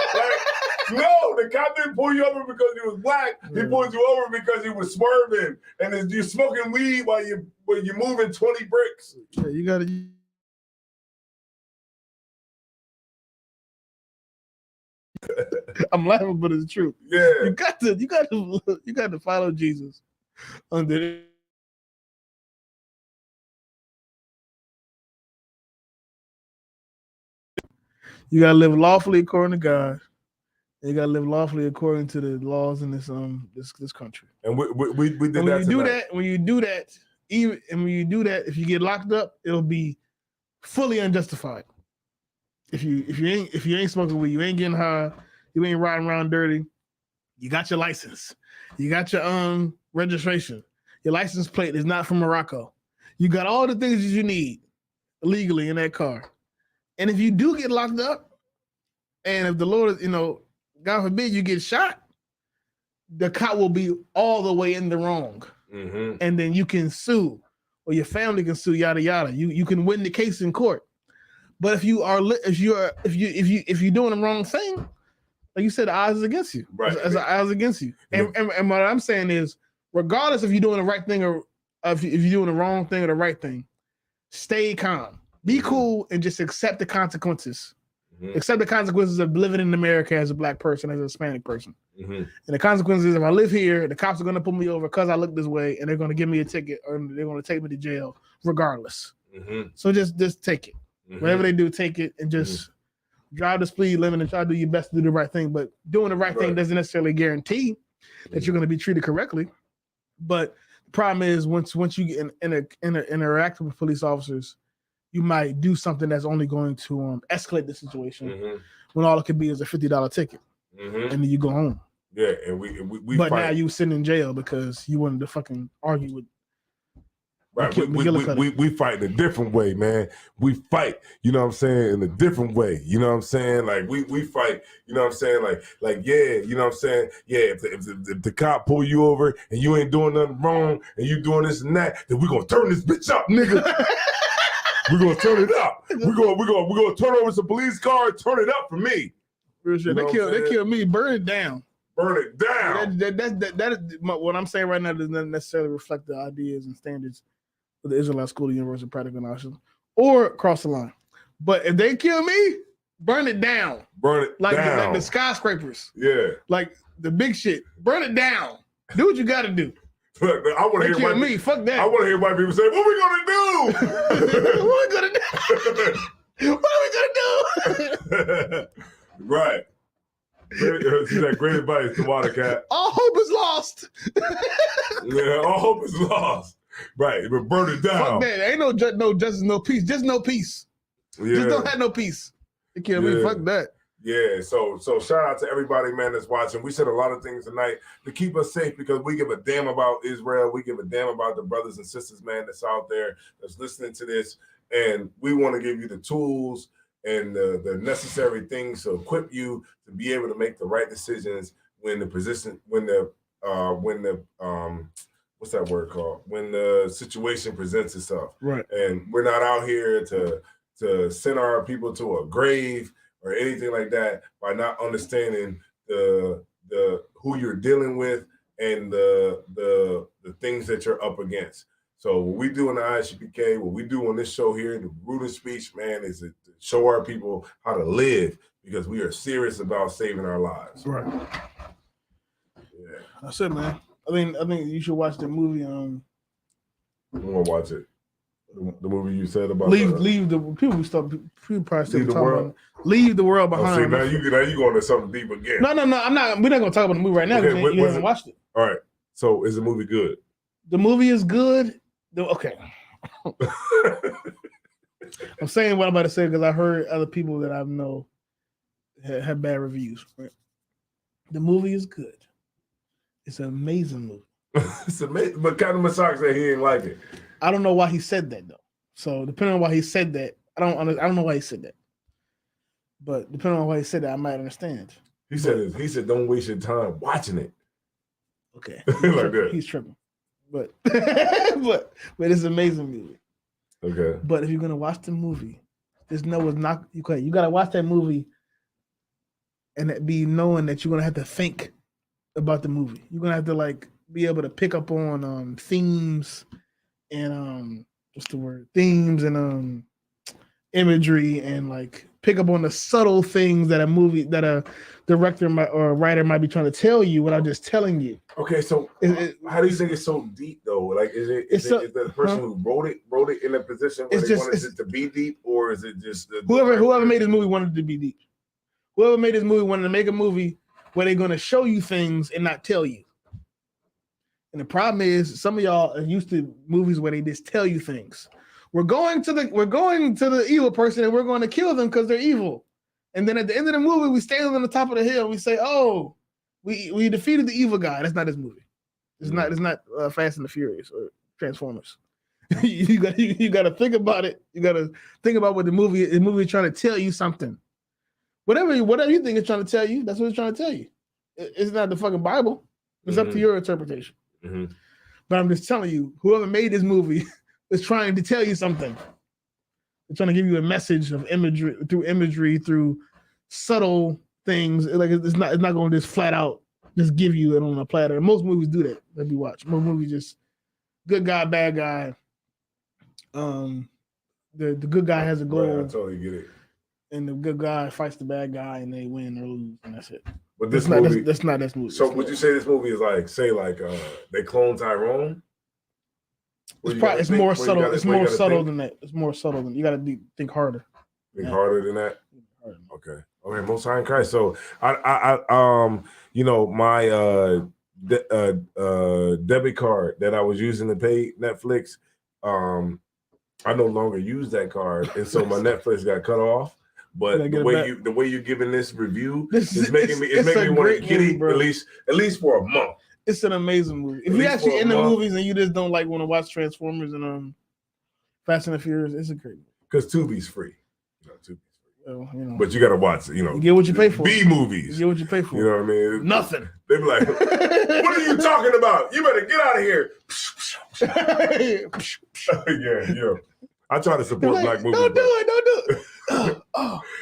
No, the cop didn't pull you over because you was black. He pulled you over because you was swerving and you're smoking weed while you're moving 20 bricks.
Yeah, you gotta. I'm laughing, but it's true.
Yeah,
you got to follow Jesus under. You gotta live lawfully according to God. You gotta live lawfully according to the laws in this country.
And we did
and
that.
When you do that, if you get locked up, it'll be fully unjustified. If you ain't smoking weed, you ain't getting high, you ain't riding around dirty, you got your license, you got your registration, your license plate is not from Morocco, you got all the things that you need legally in that car. And if you do get locked up, and if the Lord, God forbid you get shot, the cop will be all the way in the wrong. And then you can sue, or your family can sue, yada yada. You can win the case in court. But if you're doing the wrong thing, like you said, the odds is against you.
Right.
As the odds against you. And what I'm saying is, regardless if you're doing the right thing or if you're doing the wrong thing or the right thing, stay calm. Be cool and just accept the consequences. Accept the consequences of living in America as a black person, as a Hispanic person. And the consequences is, if I live here, the cops are going to pull me over because I look this way, and they're going to give me a ticket, or they're going to take me to jail regardless. So just take it. Whatever they do, take it, and just drive the speed limit and try to do your best to do the right thing. But doing the right thing doesn't necessarily guarantee that you're going to be treated correctly. But the problem is once you get interact with police officers, you might do something that's only going to escalate the situation when all it could be is a $50 ticket, and then you go home.
Yeah, and we
but
fight.
Now you sitting in jail because you wanted to fucking argue with.
Right, we fight in a different way, man. We fight, you know what I'm saying, in a different way. You know what I'm saying? Like we fight, you know what I'm saying? Like yeah, you know what I'm saying? Yeah, if the cop pull you over and you ain't doing nothing wrong and you doing this and that, then we gonna turn this bitch up, nigga. We're gonna turn it up. We're gonna turn over some police car, turn it up for me.
Sure. They kill me, burn it down.
Burn it down.
That is what I'm saying right now does not necessarily reflect the ideas and standards of the Israelite School of Universal Practical Knowledge or cross the line. But if they kill me, burn it down.
Burn it down.
Like the skyscrapers.
Yeah.
Like the big shit. Burn it down. Do what you got to do.
Look, I want to hear
kill me. Fuck that.
I want to hear white people say, "What we gonna do?
What we gonna do? What are we gonna do?"
Right. See that great advice to Watercat.
All hope is lost.
Yeah, all hope is lost. Right, but burn it down.
Fuck that. Ain't no justice, no peace. Just no peace.
Yeah.
Just don't have no peace. They kill me. Fuck that.
Yeah, so shout out to everybody, man, that's watching. We said a lot of things tonight to keep us safe because we give a damn about Israel. We give a damn about the brothers and sisters, man, that's out there that's listening to this. And we want to give you the tools and the necessary things to equip you to be able to make the right decisions when the what's that word called? When the situation presents itself.
Right.
And we're not out here to send our people to a grave or anything like that by not understanding the who you're dealing with and the things that you're up against. So what we do in the ISUPK, what we do on this show here, the Root and Speech, man, is to show our people how to live because we are serious about saving our lives.
Right.
Yeah.
That's it, man. I think you should watch the movie.
I'm gonna watch it. The movie you said about
leave the people probably still
leave the
talking
world.
About leave the world behind.
See, now you going to something deep again.
No, I'm not. We're not gonna talk about the movie right now because you haven't watched it.
All right. So is the movie good?
The movie is good. Okay. I'm saying what I'm about to say because I heard other people that I know have bad reviews. Right? The movie is good. It's an amazing movie.
It's amazing, but Captain Masak said he didn't like it.
I don't know why he said that though. So depending on why he said that, I don't know why he said that. But depending on why he said that, I might understand.
He said don't waste your time watching it.
Okay.
Like that.
He's tripping. But it's an amazing movie.
Okay.
But if you're gonna watch the movie, just know it's not okay. You gotta watch that movie and it be knowing that you're gonna have to think about the movie. You're gonna have to like be able to pick up on themes and what's the word? Themes and imagery and like pick up on the subtle things that a director or a writer might be trying to tell you without just telling you.
Okay, so how do you think it's so deep though? Like, is the person who wrote it in a position where they wanted it to be deep, or is it just
whoever made this movie wanted it to be deep? Whoever made this movie wanted to make a movie where they're going to show you things and not tell you. And the problem is, some of y'all are used to movies where they just tell you things. We're going to the evil person and we're going to kill them because they're evil. And then at the end of the movie, we stand on the top of the hill. We say, "Oh, we defeated the evil guy." That's not this movie. It's not Fast and the Furious or Transformers. you got to think about it. You got to think about what the movie is trying to tell you something. Whatever you think it's trying to tell you, that's what it's trying to tell you. It's not the fucking Bible. It's up to your interpretation.
Mm-hmm.
But I'm just telling you, whoever made this movie is trying to tell you something. They're trying to give you a message of imagery, through subtle things. Like it's not going to just flat out just give you it on a platter. And most movies do that we watch. Most movies just good guy, bad guy. The good guy has a goal.
Right, I totally get it.
And the good guy fights the bad guy, and they win or lose, and that's it.
But that's not
this movie.
So would you say this movie is like, they clone Tyrone?
It's more subtle. It's more subtle than that. It's more subtle than you got to think harder.
Think harder than that. Okay. Most High in Christ. So I debit card that I was using to pay Netflix. I no longer use that card, and so my Netflix got cut off. But the way you're giving this review is making me want to kitty at least for a month.
It's an amazing movie. If you actually in the movies and you just don't like want to watch Transformers and Fast and the Furious, it's a great movie.
Because Tubi's free. Tubi's free.
Well,
but you got to watch it.
You get what you pay for.
B movies.
You get what you pay for.
You know what I mean?
Nothing.
They be like, "What are you talking about? You better get out of here." yeah. I try to support black movies.
Don't do it.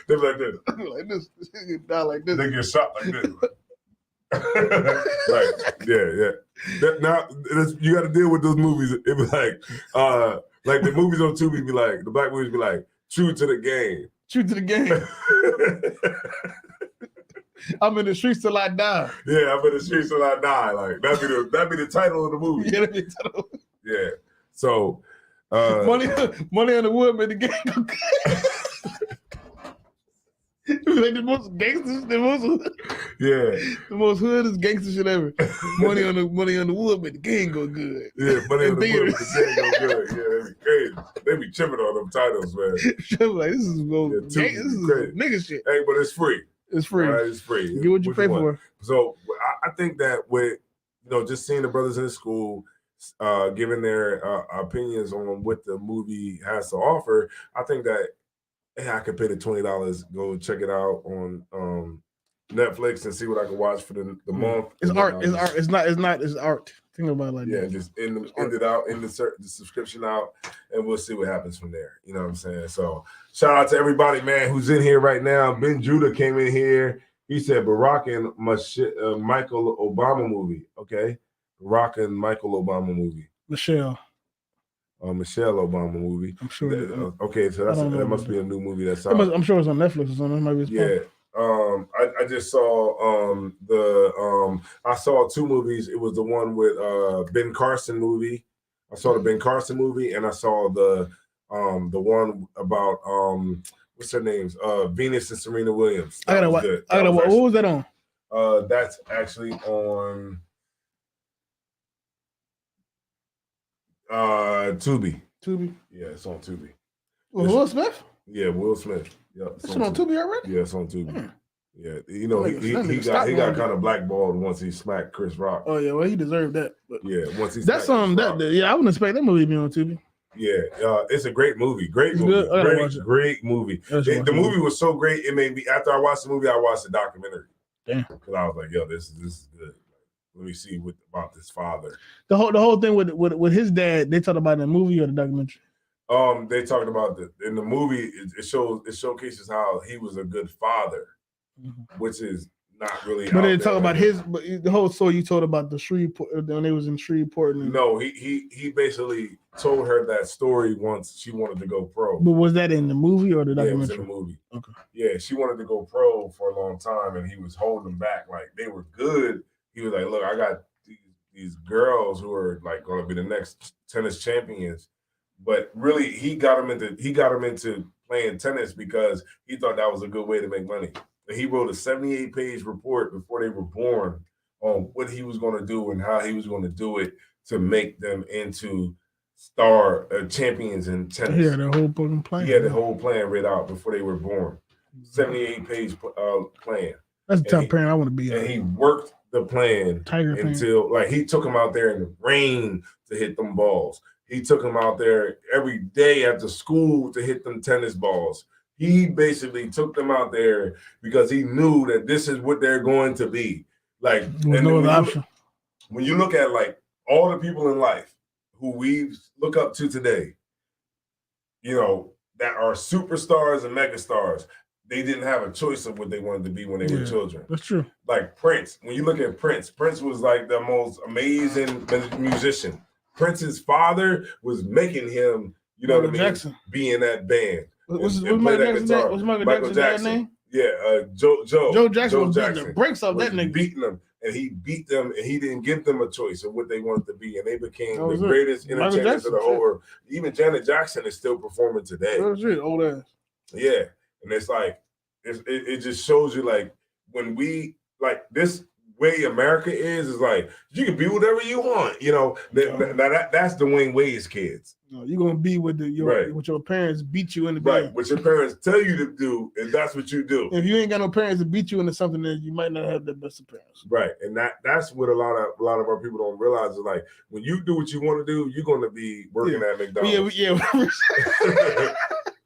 They be like this.
Like this. They die like this.
They get shot like this. Right. Yeah. Now you got to deal with those movies. It be like the movies on Tubi be like, the black movies be like, true to the game.
True to the game. I'm in the streets till I die.
Yeah, I'm in the streets till I die. Like that'd be the title of the movie.
Yeah, that'd be the title.
Yeah. So
money on the wood made the game go good. Like the most gangsters, the most hoodest gangster shit ever. Money on the wood made the game go good.
Yeah, money on the wood made the game go good. Yeah, that'd be crazy. They be chipping on them titles, man.
Like this is nigga shit.
Hey, but it's free.
It's free.
Right, it's free.
You get what you pay for.
So I think that with just seeing the brothers in the school, giving their opinions on what the movie has to offer, I think that I could pay the $20, go check it out on Netflix and see what I can watch for the month.
It's art. It's art. It's art. Think about it like that.
Yeah, just end it out, end the subscription out, and we'll see what happens from there. You know what I'm saying? So shout out to everybody, man, who's in here right now. Ben Judah came in here. He said Barack and Michael Obama movie. Okay. Barack and Michael Obama movie.
Michelle
Obama movie.
I'm sure.
Okay, so that must be a new movie that's out.
I'm sure it's on Netflix or something.
Yeah. I just saw I saw two movies. It was the one with Ben Carson movie. I saw the Ben Carson movie, and I saw the one about what's their names? Venus and Serena Williams.
I gotta watch. What was that on?
That's actually on Tubi.
Tubi?
Yeah, it's on Tubi.
Will Smith?
Yeah, Will Smith. Yeah,
it's on Tubi already?
Yeah, it's on Tubi. Yeah, he got kind of blackballed once he smacked Chris Rock.
Oh yeah, well he deserved that. But
yeah, once he
that's I wouldn't expect that movie to be on Tubi.
Yeah, it's a great movie. Great movie. Great movie. The movie was so great. It made me, after I watched the movie, I watched the documentary.
Damn.
Because I was like, yo, this is good. Let me see about this father.
The whole thing with his dad, they talked about in the movie or the documentary?
They talked about in the movie. It showcases how he was a good father, which is not really.
But they talk about the whole story you told about the Shreveport when they was in Shreveport.
No, he basically told her that story once she wanted to go pro.
But was that in the movie or the documentary?
Yeah, it was in the movie.
Okay.
Yeah, she wanted to go pro for a long time, and he was holding them back. Like they were good. He was like, "Look, I got these girls who are like going to be the next tennis champions." But really, he got him into playing tennis because he thought that was a good way to make money. And he wrote a 78-page report before they were born on what he was going to do and how he was going to do it to make them into star champions in tennis.
Yeah, the whole fucking plan.
He had the whole plan read out before they were born. 78-page plan.
That's the type of parent I want to be.
And he worked the plan until like he took him out there in the rain to hit them balls. He took him out there every day after school to hit them tennis balls. He basically took them out there because he knew that this is what they're going to be. Like, when you look at like all the people in life who we look up to today, you know, that are superstars and megastars, they didn't have a choice of what they wanted to be when they were children.
That's true.
Like Prince, when you look at Prince was like the most amazing musician. Prince's father was making him, you know what I mean, be in that band.
What's Michael Jackson's name?
Yeah, Joe
Jackson was beating the brakes off that nigga.
Beating them, and he beat them, and he didn't give them a choice of what they wanted to be, and they became the greatest entertainers of the whole world. Even Janet Jackson is still performing today.
That's it, old ass.
Yeah, and it's like it just shows you like when we like this way America is like you can be whatever you want. You know, that's the Wayne Wade's kids.
No, you're gonna be with what your parents beat you into
Right.
being.
What your parents tell you to do, and that's what you do.
If you ain't got no parents to beat you into something, then you might not have the best of parents.
Right. And that's what a lot of our people don't realize is like when you do what you want to do, you're gonna be working at McDonald's.
Yeah.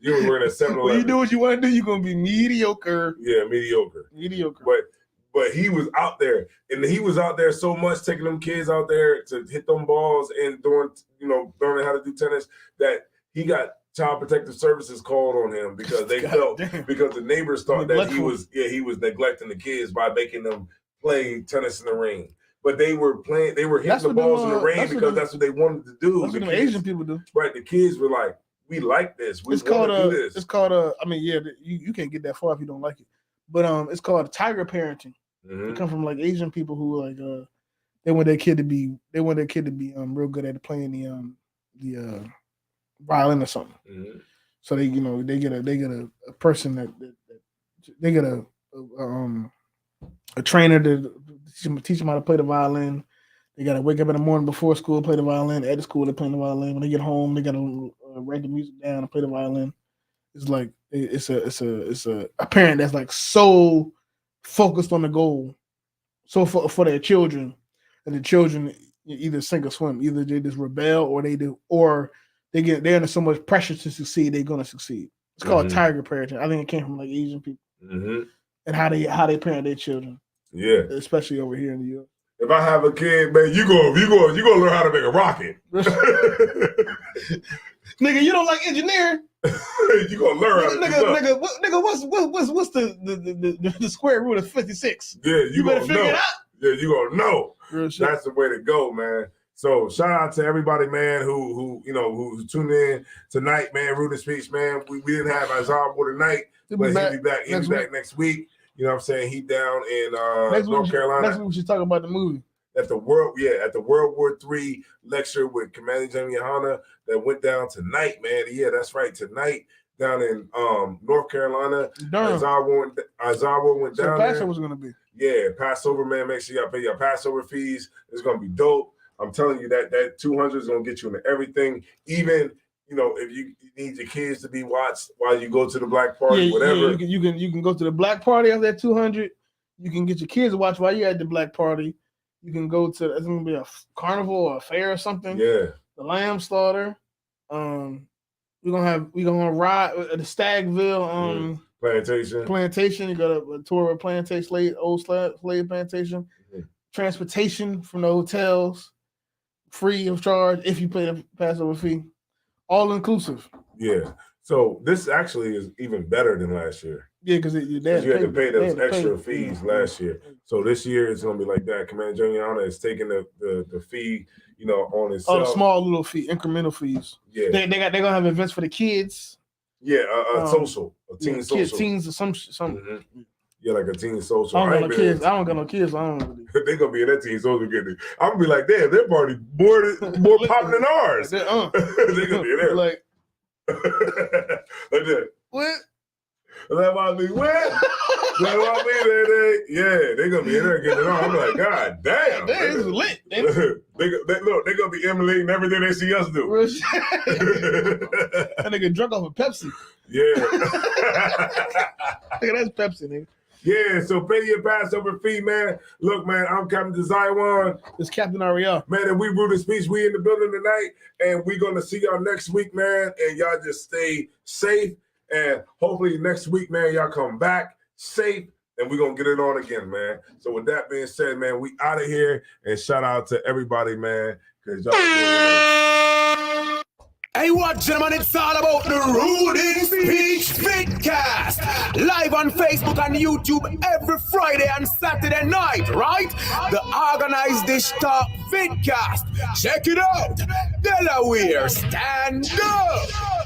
You're working at 7-Eleven.
When you do what you want to do, you're gonna be mediocre.
Yeah, mediocre. But he was out there, and he was out there so much, taking them kids out there to hit them balls and learning how to do tennis, that he got Child Protective Services called on him because they because the neighbors thought that he was neglecting the kids by making them play tennis in the rain. But they were hitting the balls in the rain because that's what they wanted to do.
That's what the Asian people do.
Right. The kids were like, we like this. We want to do this.
It's called you can't get that far if you don't like it. But it's called tiger parenting.
Mm-hmm.
It comes from like Asian people who like they want their kid to be real good at playing the violin or something.
Mm-hmm.
So they get a person that they get a trainer to teach them how to play the violin. They got to wake up in the morning before school, play the violin. At the school, they're playing the violin. When they get home, they got to write the music down and play the violin. It's like it's a parent that's like so focused on the goal, so for their children, and the children either sink or swim. Either they just rebel, or they're under so much pressure to succeed, they're gonna succeed. It's called tiger parenting. I think it came from like Asian people and how they parent their children.
Yeah,
especially over here in the U.S.
If I have a kid, man, you gonna learn how to make a rocket.
Nigga, you don't like engineering?
You gonna learn how to
nigga, what's the square root of 56?
Yeah, you better figure it out. Yeah, you gonna know.
That's
the way to go, man. So shout out to everybody, man, who tuned in tonight, man. Root and Speech, man. We didn't have Azar tonight, but he'll be back. He'll be back next week. You know what I'm saying? He down in North Carolina.
Next week we should talk about the movie.
At the World War III lecture with Commander General Yohana that went down tonight, man. Yeah, that's right. Tonight down in North Carolina. Azar went down there.
Passover was gonna be.
Yeah, Passover, man. Make sure y'all pay your Passover fees. It's gonna be dope. I'm telling you that 200 is gonna get you into everything. Even if you need your kids to be watched while you go to the black party, whatever.
Yeah, you can go to the black party of that 200. You can get your kids to watch while you're at the black party. You can go to, it's gonna be a carnival or a fair or something.
Yeah. The
lamb slaughter. We're gonna ride at the Stagville plantation. You got a tour of plantation, old slave plantation. Mm-hmm. Transportation from the hotels, free of charge if you pay the Passover fee. All inclusive.
Yeah. So this actually is even better than last year.
Yeah, because you had
to pay those extra fees last year. So this year it's gonna be like that. Commander General Yohana is taking the fee, on himself.
Oh, small little fee, incremental fees.
Yeah.
They're gonna have events for the kids.
Yeah, a teen social.
Teens or some.
Mm-hmm. Yeah, like a teen social.
I don't got no kids. I don't.
They're gonna be in that teen social getting. I'm gonna be like, damn, their party more popping than ours. They're gonna be there.
Like
that.
What?
That might be what? That might be there. They're gonna be in there getting it on. I'm like, God damn.
It's lit.
They're gonna be emulating everything they see us do.
And they get drunk off of Pepsi.
Yeah.
That's Pepsi, nigga.
Yeah, so pay your Passover fee, man. Look, man, I'm Captain Zion.
It's Captain Ariel.
Man, and we Root and Speech. We in the building tonight, and we're going to see y'all next week, man. And y'all just stay safe. And hopefully next week, man, y'all come back safe, and we're going to get it on again, man. So with that being said, man, we out of here. And shout out to everybody, man, because y'all
Hey, what, gentlemen? It's all about the Root and Speech Vidcast. Live on Facebook and YouTube every Friday and Saturday night, right? The Organized Dish Talk Vidcast. Check it out. Delaware, stand up.